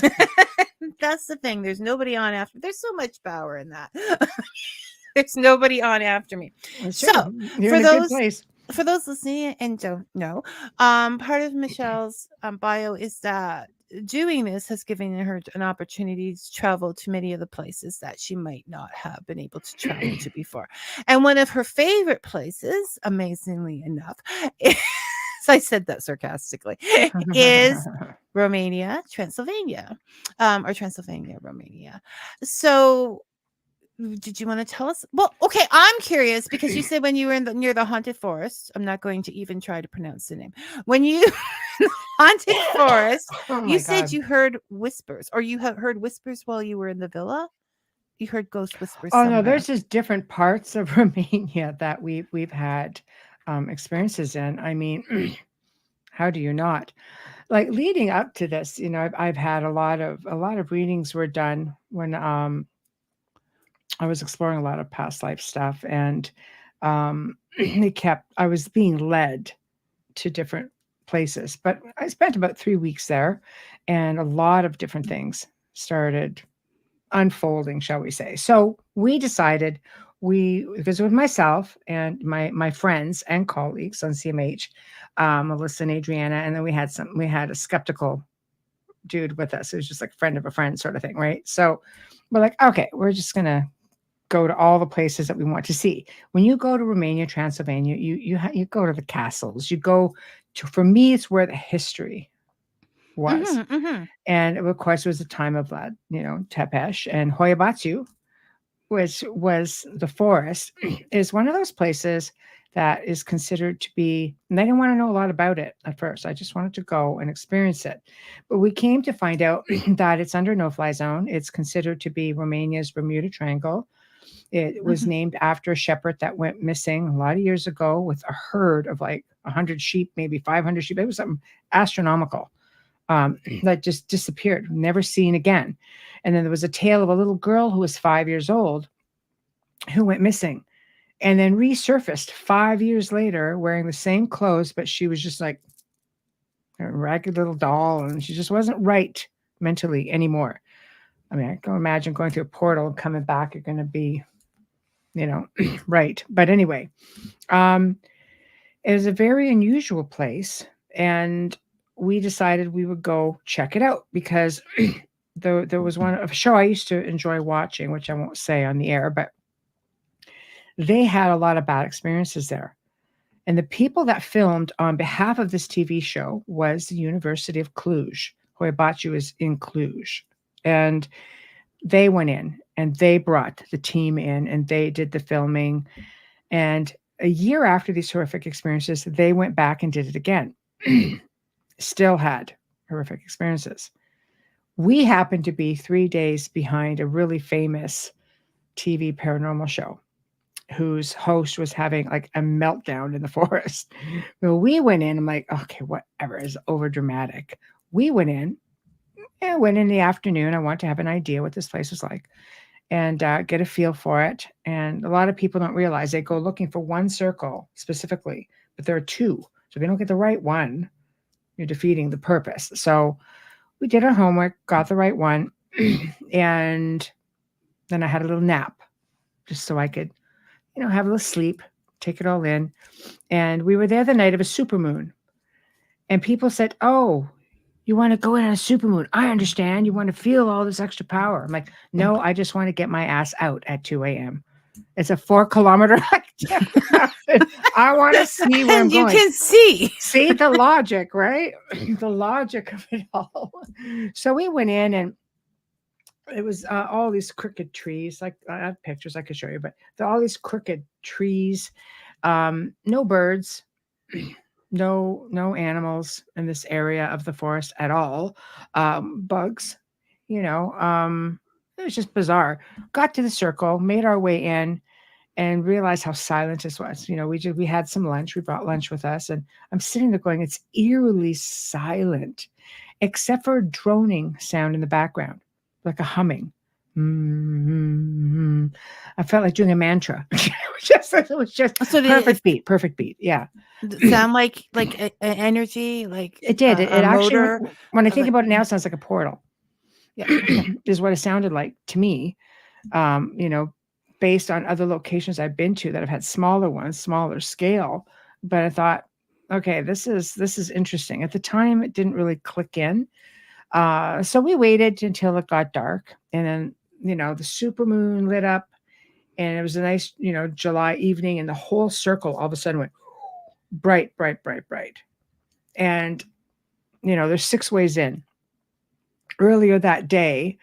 That's the thing. There's nobody on after. There's so much power in that. There's nobody on after me. Well, sure. So you're in a good place. For those listening and don't know, part of Michelle's bio is that doing this has given her an opportunity to travel to many of the places that she might not have been able to travel to before. And one of her favorite places, amazingly enough, I said that sarcastically, is Romania, Transylvania, or Transylvania, Romania. So Did you want to tell us? Well, okay, I'm curious because you said when you were near the haunted forest. I'm not going to even try to pronounce the name. When you haunted forest, Oh you my said God. you heard whispers, or you heard whispers while you were in the villa. You heard ghost whispers Oh no, somewhere. there's just different parts of Romania that we've had experiences in. I mean, how do you not? Like leading up to this, I've had a lot of readings were done when I was exploring a lot of past life stuff, and I was being led to different places. But I spent about 3 weeks there, and a lot of different things started unfolding, shall we say. So we decided we because with myself and my friends and colleagues on CMH, Melissa and Adriana, and then we had a skeptical dude with us. It was just like friend of a friend sort of thing, right? So we're like, okay, we're just gonna go to all the places that we want to see. When you go to Romania, Transylvania, you go to the castles. You go to, for me, it's where the history was. And of course, it was the time of Vlad, Tepesh and Hoyabatsu, which was the forest, is one of those places that is considered to be, and I didn't want to know a lot about it at first. I just wanted to go and experience it. But we came to find out that it's under no-fly zone. It's considered to be Romania's Bermuda Triangle. It was named after a shepherd that went missing a lot of years ago with a herd of like 100 sheep, maybe 500 sheep. It was something astronomical that just disappeared, never seen again. And then there was a tale of a little girl who was 5 years old who went missing and then resurfaced 5 years later wearing the same clothes, but she was just like a ragged little doll and she just wasn't right mentally anymore. I mean, I can imagine going through a portal and coming back, you're going to be, right. But anyway, it was a very unusual place. And we decided we would go check it out because there was a show I used to enjoy watching, which I won't say on the air, but they had a lot of bad experiences there. And the people that filmed on behalf of this TV show was the University of Cluj. Hoiabaciu is in Cluj. And they went in and they brought the team in and they did the filming. And a year after these horrific experiences, they went back and did it again. Still had horrific experiences. We happened to be 3 days behind a really famous TV paranormal show whose host was having like a meltdown in the forest. Well, we went in, I'm like, okay, whatever, is over dramatic. We went in the afternoon. I want to have an idea what this place was like and get a feel for it. And a lot of people don't realize they go looking for one circle specifically, but there are two. So if you don't get the right one, you're defeating the purpose. So we did our homework, got the right one, and then I had a little nap just so I could, have a little sleep, take it all in. And we were there the night of a supermoon. And people said, oh, you want to go in on a supermoon. I understand. You want to feel all this extra power. I'm like, no, I just want to get my ass out at 2 a.m. It's a 4-kilometer hike. I want to see where I'm going. You can see. See the logic, right? The logic of it all. So we went in and it was all these crooked trees. Like I have pictures I could show you, but all these crooked trees, no birds, no animals in this area of the forest at all. Bugs, it was just bizarre. Got to the circle, made our way in, and realized how silent this was. We had some lunch. We brought lunch with us, and I'm sitting there going, it's eerily silent, except for a droning sound in the background, like a humming. Mm-hmm. I felt like doing a mantra. It was just so perfect beat. Yeah. Sound like an energy, like it did. It actually, motor. When I think about it now, it sounds like a portal. Yeah, is what it sounded like to me. Based on other locations I've been to that have had smaller ones, smaller scale. But I thought, okay, this is interesting. At the time, it didn't really click in. So we waited until it got dark, and then the supermoon lit up, and it was a nice July evening, and the whole circle all of a sudden went bright, bright, bright, bright. And there's 6 ways in. Earlier that day,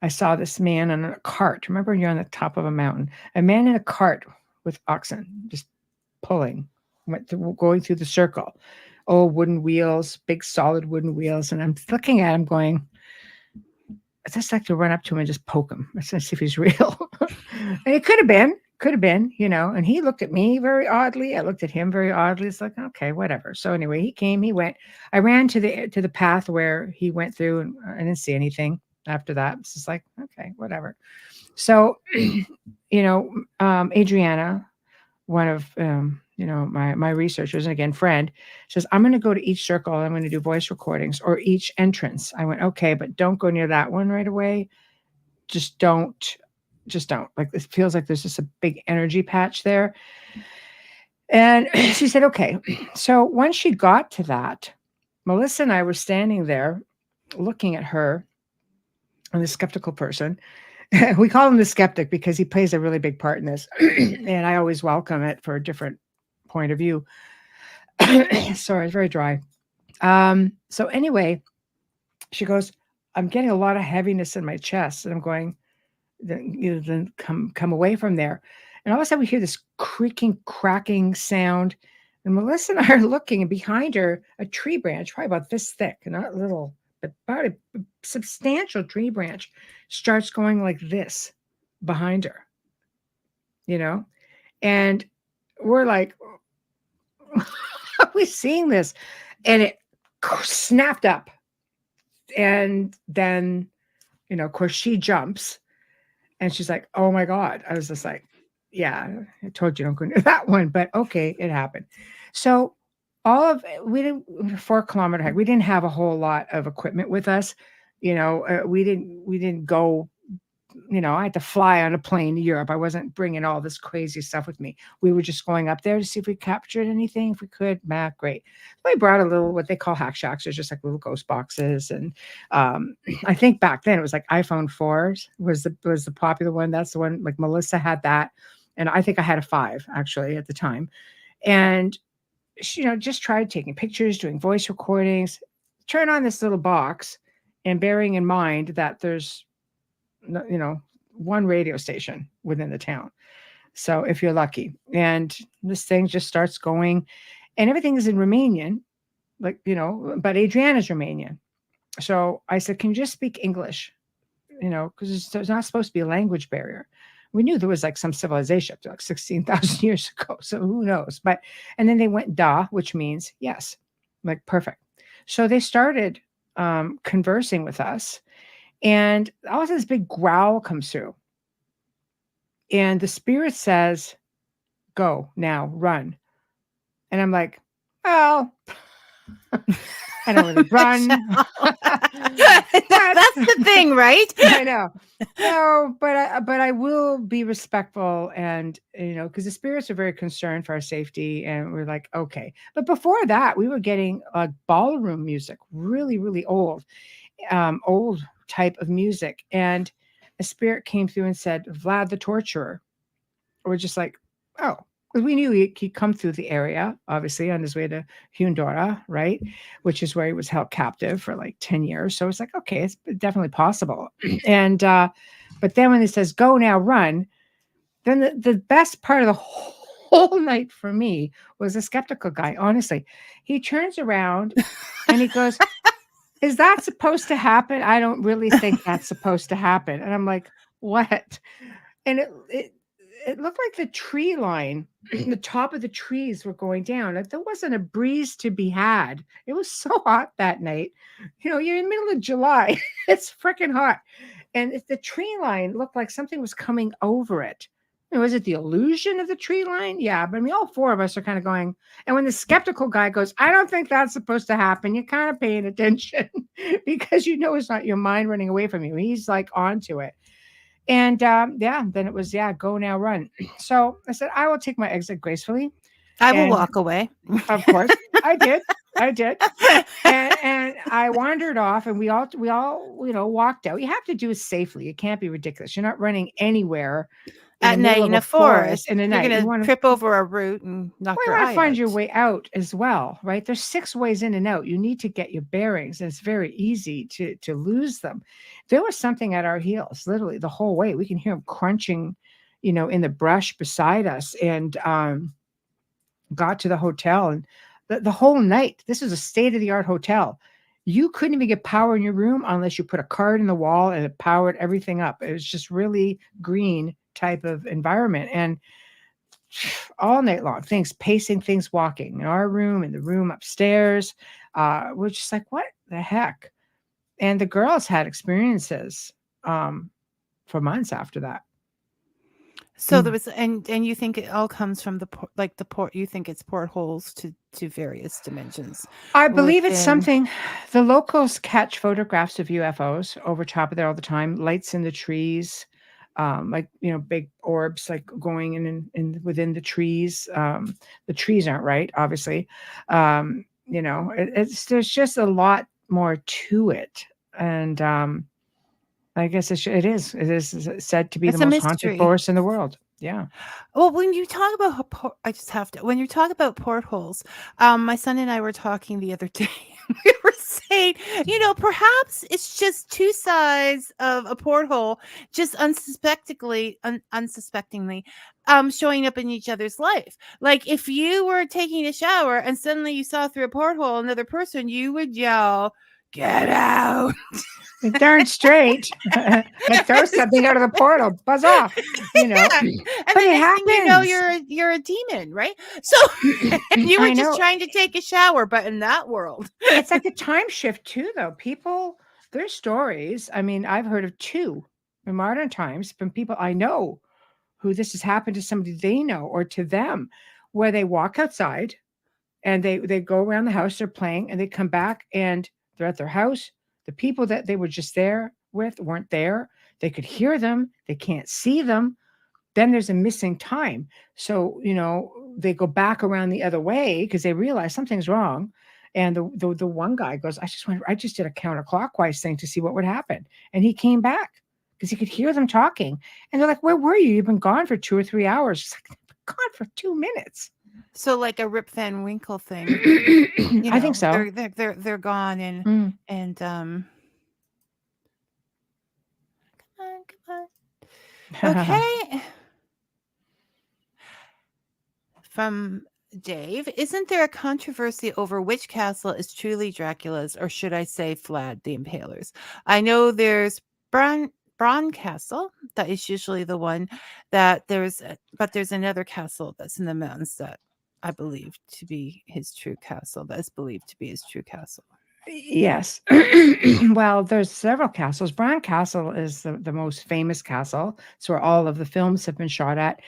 I saw this man on a cart. Remember, you're on the top of a mountain. A man in a cart with oxen, just pulling, going through the circle. Oh, wooden wheels, big solid wooden wheels. And I'm looking at him going, I just like to run up to him and just poke him. Let's see if he's real. And it could have been, and he looked at me very oddly. I looked at him very oddly. It's like, okay, whatever. So anyway, he came, he went. I ran to the path where he went through, and I didn't see anything after that. It's just like, okay, whatever. So, Adriana, one of my researchers, and again, friend, says, I'm going to go to each circle. I'm going to do voice recordings, or each entrance. I went, okay, but don't go near that one right away. Just don't. Like, it feels like there's just a big energy patch there. And she said, okay. So once she got to that, Melissa and I were standing there looking at her, and the skeptical person. We call him the skeptic because he plays a really big part in this. And I always welcome it for a different point of view. Sorry, it's very dry. So anyway, she goes, I'm getting a lot of heaviness in my chest. And I'm going, then come away from there. And all of a sudden we hear this creaking, cracking sound. And Melissa and I are looking, and behind her, a tree branch, probably about this thick, not little, but about a substantial tree branch, starts going like this behind her, and we're like, are we seeing this? And it snapped up. And then, of course, she jumps, and she's like, oh my God. I was just like, yeah, I told you don't go near that one, but okay, it happened. So we didn't 4-kilometer hike. We didn't have a whole lot of equipment with us. We didn't go, I had to fly on a plane to Europe. I wasn't bringing all this crazy stuff with me. We were just going up there to see if we captured anything. If we could, great. So I brought a little, what they call hack shacks. They're just like little ghost boxes. And I think back then it was like iPhone 4s was the popular one. That's the one, like Melissa had that. And I think I had a 5 actually at the time. And she, just tried taking pictures, doing voice recordings, turn on this little box, and bearing in mind that there's, one radio station within the town. So if you're lucky, and this thing just starts going, and everything is in Romanian, but Adriana's Romanian. So I said, can you just speak English? Because there's not supposed to be a language barrier. We knew there was like some civilization up to like 16,000 years ago. So who knows? And then they went da, which means yes, like perfect. So they started conversing with us, and all of a sudden this big growl comes through. And the spirit says, go now, run. And I'm like, well, I don't really run. That's the thing, right? I know. No, but I will be respectful, and because the spirits are very concerned for our safety, and we're like, okay. But before that, we were getting ballroom music, really, really old type of music, and a spirit came through and said, Vlad the Torturer. We're just like, oh. Because we knew he'd come through the area, obviously, on his way to Hundora, right? Which is where he was held captive for like 10 years. So it's like, okay, it's definitely possible. And, but then when he says, go now, run, then the best part of the whole night for me was the skeptical guy. Honestly, he turns around and he goes, is that supposed to happen? I don't really think that's supposed to happen. And I'm like, what? And it looked like the tree line, the top of the trees were going down. Like there wasn't a breeze to be had. It was so hot that night. You're in the middle of July. It's freaking hot. And the tree line looked like something was coming over it. Was it the illusion of the tree line? Yeah. But all 4 of us are kind of going. And when the skeptical guy goes, I don't think that's supposed to happen, you're kind of paying attention because it's not your mind running away from you. He's like onto it. And then it was, go now, run. So I said, I will take my exit gracefully. I will walk away. Of course, I did. And I wandered off, and we all, walked out. You have to do it safely. It can't be ridiculous. You're not running anywhere in the At middle night of in a a forest, forest in the you're night. You gonna want to trip over a root and knock well, you your want to eye find your out. way out as well, right? There's 6 ways in and out. You need to get your bearings, and it's very easy to lose them. There was something at our heels, literally the whole way. We can hear them crunching, in the brush beside us, and got to the hotel, and the whole night. This is a state of the art hotel. You couldn't even get power in your room unless you put a card in the wall and it powered everything up. It was just really green type of environment, and all night long, things pacing, things walking in our room, in the room upstairs. We're just like, what the heck? And the girls had experiences for months after that. So there was, and you think it all comes from the port. You think it's portholes to various dimensions I believe it's within. something. The locals catch photographs of UFOs over top of there all the time, lights in the trees, like big orbs like going in within the trees. The trees aren't right, obviously. It's there's just a lot more to it, and I guess it is said to be the It's a most haunted mystery. forest in the world. Yeah. Well, when you talk about I just have to. When you talk about portholes, my son and I were talking the other day. We were saying, perhaps it's just two sides of a porthole, just unsuspectingly, showing up in each other's life. Like if you were taking a shower and suddenly you saw through a porthole another person, you would yell, "Get out!" Darn straight. Like throw something out of the portal, buzz off, Yeah. And But the it next thing you know, happens. you're a demon, right? So and you were I just know. trying to take a shower, but in that world. It's like a time shift too, though. People, their stories. I mean, I've heard of 2 in modern times from people I know who this has happened to somebody they know or to them, where they walk outside and they go around the house, they're playing, and they come back and they're at their house. The people that they were just there with weren't there. They could hear them, they can't see them. Then there's a missing time. So, they go back around the other way because they realize something's wrong. And the one guy goes, I just did a counterclockwise thing to see what would happen. And he came back because he could hear them talking. And they're like, where were you? You've been gone for 2 or 3 hours. It's like, gone for 2 minutes. So like a Rip Van Winkle thing. I think so. They're gone and Mm. come on. Okay. From Dave, isn't there a controversy over which castle is truly Dracula's, or should I say Vlad the Impaler's? I know there's Bran Castle, that is usually the one that but there's another castle that's in the mountains that I believe to be his true castle. That is believed to be his true castle. Yes. Well, there's several castles. Bran Castle is the most famous castle. It's where all of the films have been shot at.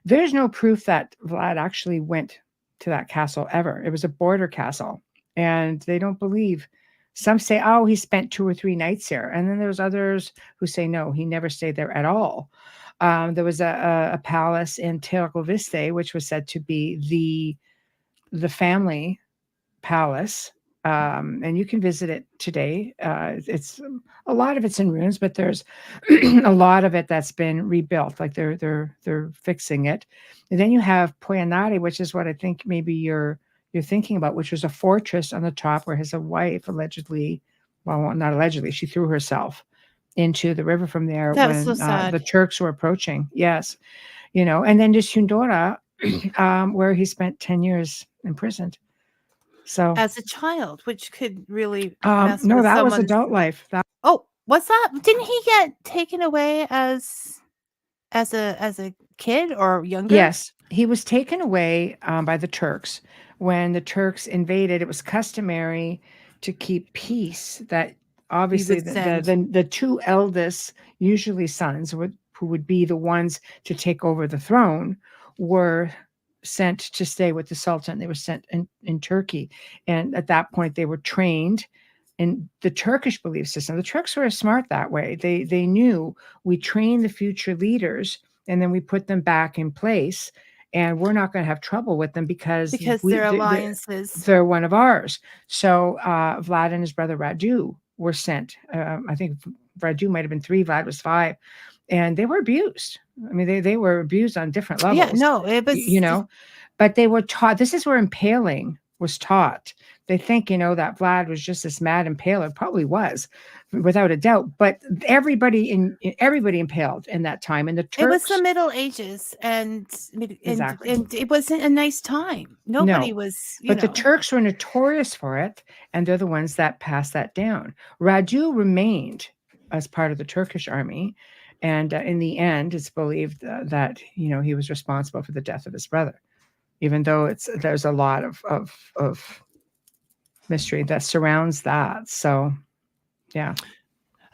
There's no proof that Vlad actually went to that castle ever. It was a border castle, and they don't believe. Some say, oh, he spent 2 or 3 nights there. And then there's others who say, no, he never stayed there at all. There was a palace in Tergoviste, which was said to be the family palace. And you can visit it today. It's a lot of it's in ruins, but there's a lot of it that's been rebuilt. Like they're fixing it. And then you have Poyanari, which is what I think maybe you're thinking about, which was a fortress on the top where his wife allegedly, well, not allegedly, she threw herself into the river from there That was so when sad. the Turks were approaching. Yes, and then there's Hundora, where he spent 10 years imprisoned. So As a child, which could really mess no, with that was someone's. adult life. Oh, what's that? Didn't he get taken away as a kid or younger? Yes, he was taken away by the Turks. When the Turks invaded, it was customary to keep peace. That obviously would send. the 2 eldest, usually sons, who would be the ones to take over the throne, were sent to stay with the Sultan. They were sent in Turkey, and at that point they were trained in the Turkish belief system. The Turks were smart that way. They knew we train the future leaders and then we put them back in place, and we're not going to have trouble with them because They're alliances. they're one of ours. So Vlad and his brother Radu were sent. I think Radu might have been 3, Vlad was 5. and they were abused. I mean, they were abused on different Yeah, levels, no, it was but they were taught. This is where impaling was taught. They think, that Vlad was just this mad impaler. Probably was, without a doubt. But everybody impaled in that time. And the it was the Turks, Middle Ages, and exactly. it wasn't a nice time. Nobody No, was, but the Turks were notorious for it, and they're the ones that passed that down. Radu remained as part of the Turkish army, and in the end, it's believed that he was responsible for the death of his brother, even though there's a lot of mystery that surrounds that. So, yeah.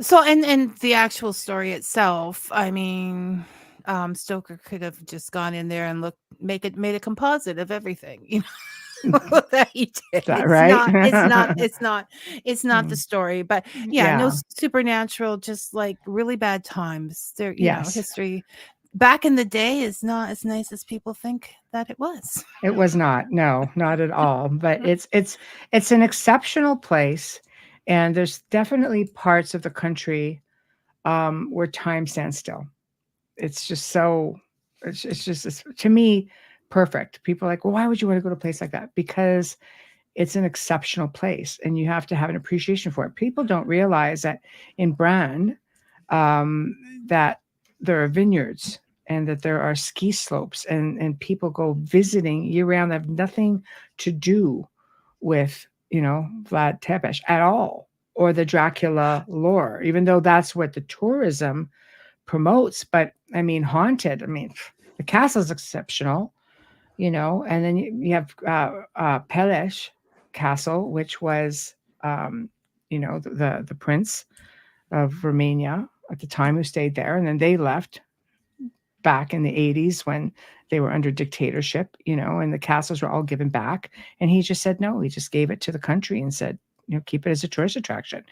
So, and the actual story itself, I mean, Stoker could have just gone in there and made a composite of everything, that he did. Is that right? It's not the story, but yeah, no supernatural, just like really bad times. There, Yes. history back in the day is not as nice as people think that it was. It was not. No, not at all. But it's an exceptional place, and there's definitely parts of the country where time stands still. It's just so. It's to me perfect. People are like, well, why would you want to go to a place like that? Because it's an exceptional place, and you have to have an appreciation for it. People don't realize that in Bran, that there are vineyards and that there are ski slopes, and people go visiting year round that have nothing to do with, Vlad Tepes at all, or the Dracula lore, even though that's what the tourism promotes. But I mean, haunted, the castle's exceptional, and then you have Pelesh Castle, which was, the prince of Romania at the time who stayed there, and then they left back in the 80s when they were under dictatorship, and the castles were all given back. And he just said no. He just gave it to the country and said, keep it as a tourist attraction,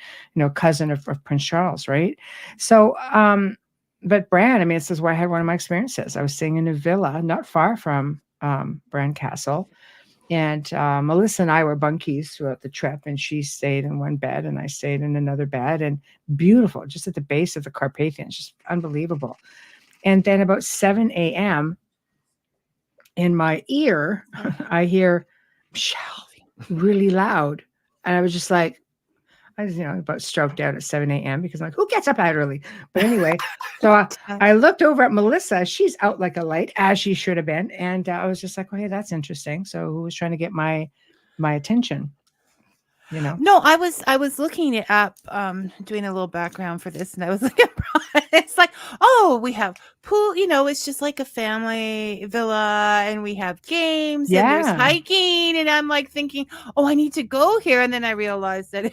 cousin of Prince Charles, right? So, but Bran, this is where I had one of my experiences. I was staying in a villa not far from Bran Castle. And Melissa and I were bunkies throughout the trip, and she stayed in one bed and I stayed in another bed, and beautiful, just at the base of the Carpathians, just unbelievable. And then about 7 a.m. in my ear, I hear Michelle really loud. And I was just like, I was, about stroked out at 7 a.m. because I'm like, who gets up that early? But anyway, so I looked over at Melissa. She's out like a light, as she should have been. And I was just like, well, hey, that's interesting. So who was trying to get my attention? No, I was looking it up, doing a little background for this, and I was looking it's like, oh, we have pool, it's just like a family villa, and we have games, and there's hiking, and I'm like thinking, oh, I need to go here, and then I realized that it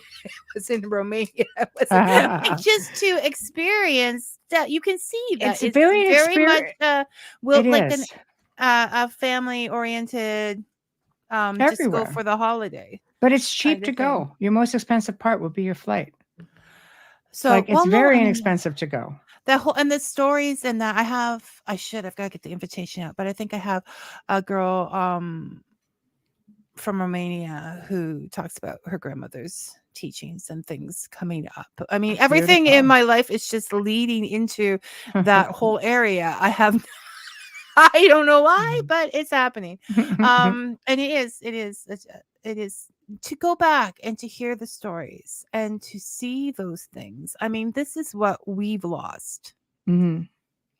was in Romania. It was like, just to experience that. You can see that it's very much a family oriented, just go for the holiday. But it's cheap to go. Your most expensive part will be your flight. So it's very inexpensive to go. That whole, and the stories, and that I've got to get the invitation out, but I think I have a girl from Romania who talks about her grandmother's teachings and things coming up. Everything in my life is just leading into that whole area. I don't know why, but it's happening. And it is to go back and to hear the stories and to see those things. This is what we've lost. Mm-hmm.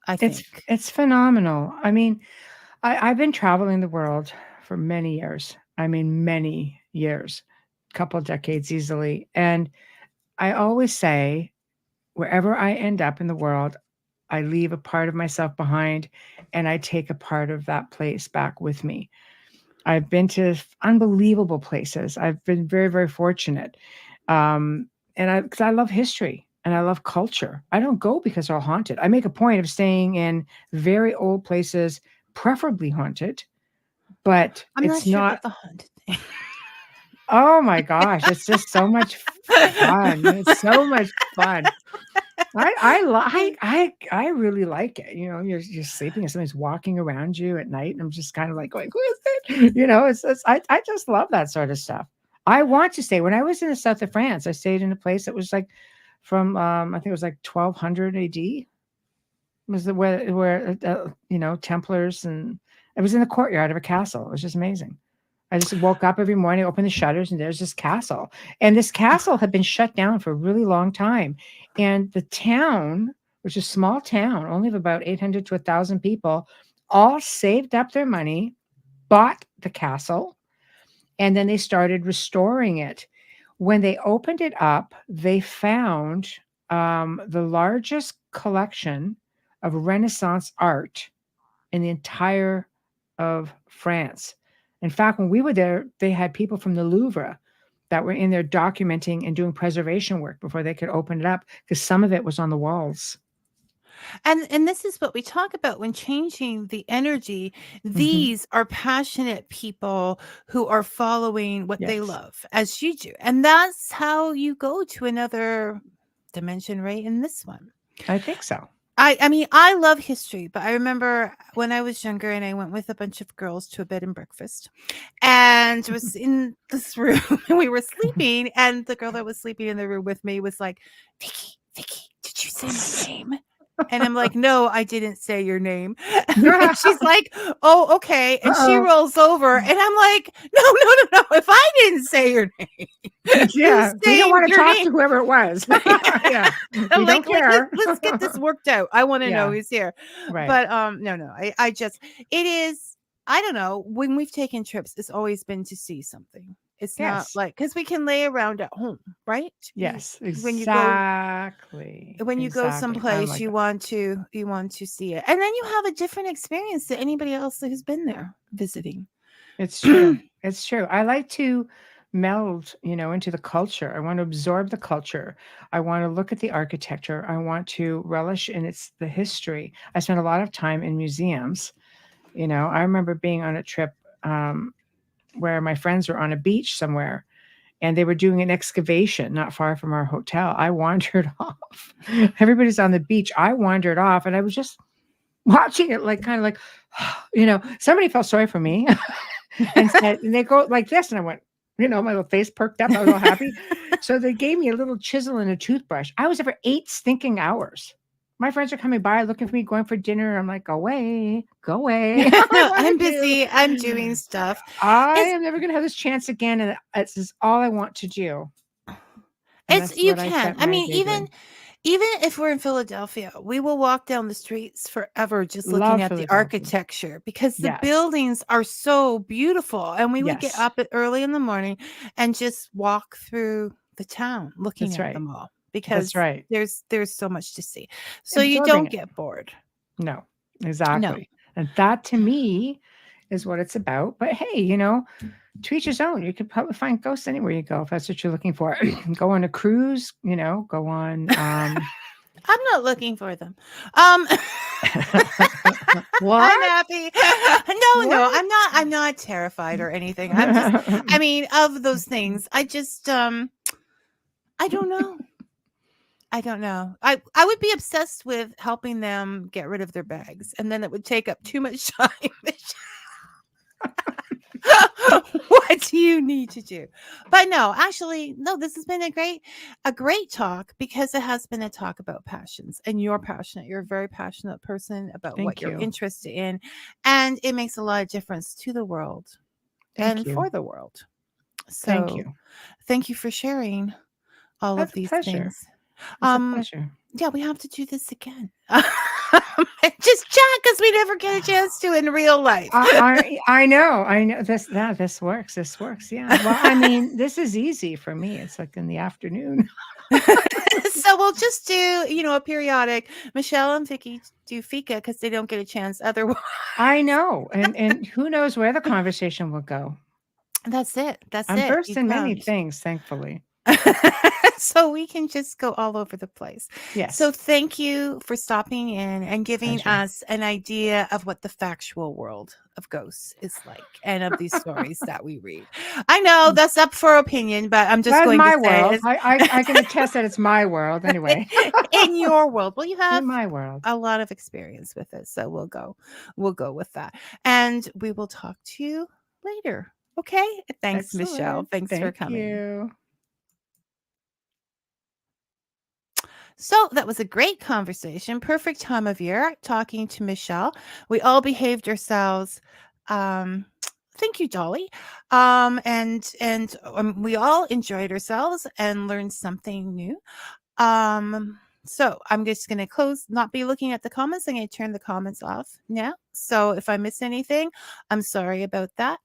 I think it's phenomenal. I've been traveling the world for many years. Many years, couple decades easily. And I always say, wherever I end up in the world, I leave a part of myself behind, and I take a part of that place back with me. I've been to unbelievable places. I've been very, very fortunate. Because I love history and I love culture. I don't go because they're all haunted. I make a point of staying in very old places, preferably haunted, but I'm not sure about the haunted thing. Oh my gosh, it's just so much fun. It's so much fun. I really like it. You're sleeping and somebody's walking around you at night, and I'm just kind of like going, who is it? I just love that sort of stuff. I want to stay. When I was in the south of France, I stayed in a place that was like from I think it was like 1200 AD. was the where Templars, and it was in the courtyard of a castle. It was just amazing. I just woke up every morning, opened the shutters, and there's this castle. And this castle had been shut down for a really long time. And the town, which is a small town, only of about 800 to 1,000 people, all saved up their money, bought the castle, and then they started restoring it. When they opened it up, they found the largest collection of Renaissance art in the entire of France. In fact, when we were there, they had people from the Louvre that were in there documenting and doing preservation work before they could open it up, because some of it was on the walls. And this is what we talk about when changing the energy. These are passionate people who are following what they Yes, love, as you do. And that's how you go to another dimension, right? In this one. I think so. I mean, I love history, but I remember when I was younger and I went with a bunch of girls to a bed and breakfast and was in this room and we were sleeping, and the girl that was sleeping in the room with me was like, Vicky, did you say my name? And I'm like, no, I didn't say your name. And she's like, oh, okay. And she rolls over and I'm like, no. If I didn't say your name, Yeah, we don't want to talk name? to whoever it was. Yeah, I'm we like, don't care. let's get this worked out. I want to know Yeah, who's here. right. But no. I just, it is, I don't know. When we've taken trips, it's always been to see something. It's not Yes. like, because we can lay around at home, right? Yes, When you go exactly. I'm someplace, like you that. want to see it, and then you have a different experience than anybody else who's been there visiting. It's true. It's true. I like to meld, into the culture. I want to absorb the culture. I want to look at the architecture. I want to relish in the history. I spent a lot of time in museums. I remember being on a trip where my friends were on a beach somewhere, and they were doing an excavation not far from our hotel. I wandered off. Everybody's on the beach. I wandered off, and I was just watching it, like kind of like, somebody felt sorry for me and said, and they go like this, and I went, my little face perked up. I was all happy. So they gave me a little chisel and a toothbrush. I was there for 8 stinking hours. My friends are coming by looking for me, going for dinner. I'm like, go away. No, I'm busy. I'm doing stuff. I am never going to have this chance again. And this is all I want to do. You can. I mean, even if we're in Philadelphia, we will walk down the streets forever just looking at the architecture, because the buildings are so beautiful. And we would get up early in the morning and just walk through the town looking at them all, because there's so much to see. So you don't get bored. No, exactly. And that to me is what it's about. But hey, to each his own. You could probably find ghosts anywhere you go if that's what you're looking for. Go on a cruise, go on. I'm not looking for them. What? I'm happy. No, I'm not terrified or anything. I'm just, I mean, of those things, I just, I don't know. I would be obsessed with helping them get rid of their bags, and then it would take up too much time. What do you need to do? But no, actually, no, this has been a great talk, because it has been a talk about passions, and you're passionate. You're a very passionate person about what you're interested in, and it makes a lot of difference to the world and for the world. So thank you for sharing all of these things. It's a pleasure. Yeah, we have to do this again. Just chat, because we never get a chance to in real life. I know this works. Yeah. Well, I mean, this is easy for me. It's like in the afternoon. So we'll just do, a periodic. Michelle and Vicky do Fika, because they don't get a chance otherwise. I know. And who knows where the conversation will go. That's it. I'm versed in many things, thankfully. So we can just go all over the place. Yes. So thank you for stopping in and giving us an idea of what the factual world of ghosts is like, and of these stories that we read. I know that's up for opinion, but I'm just going to say world. I can attest that it's my world anyway. In your world. Well, you have in my world a lot of experience with it, so we'll go with that, and we will talk to you later. Okay. Thanks, Excellent. Michelle. Thanks for coming. You. So that was a great conversation. Perfect time of year talking to Michelle. We all behaved ourselves. Thank you, Dolly. And we all enjoyed ourselves and learned something new. So I'm just going to not be looking at the comments. I'm going to turn the comments off now. So if I miss anything, I'm sorry about that.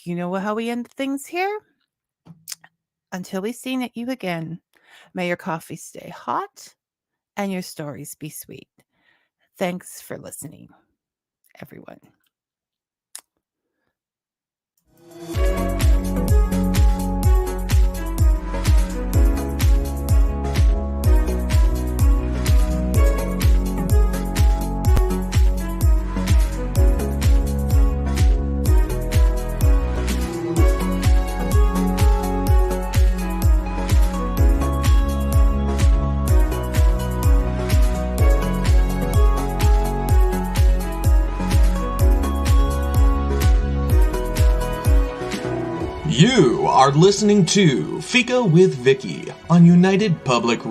You know how we end things here? Until we see you again, may your coffee stay hot and your stories be sweet. Thanks for listening, everyone. You are listening to Fika with Vicky on United Public Radio.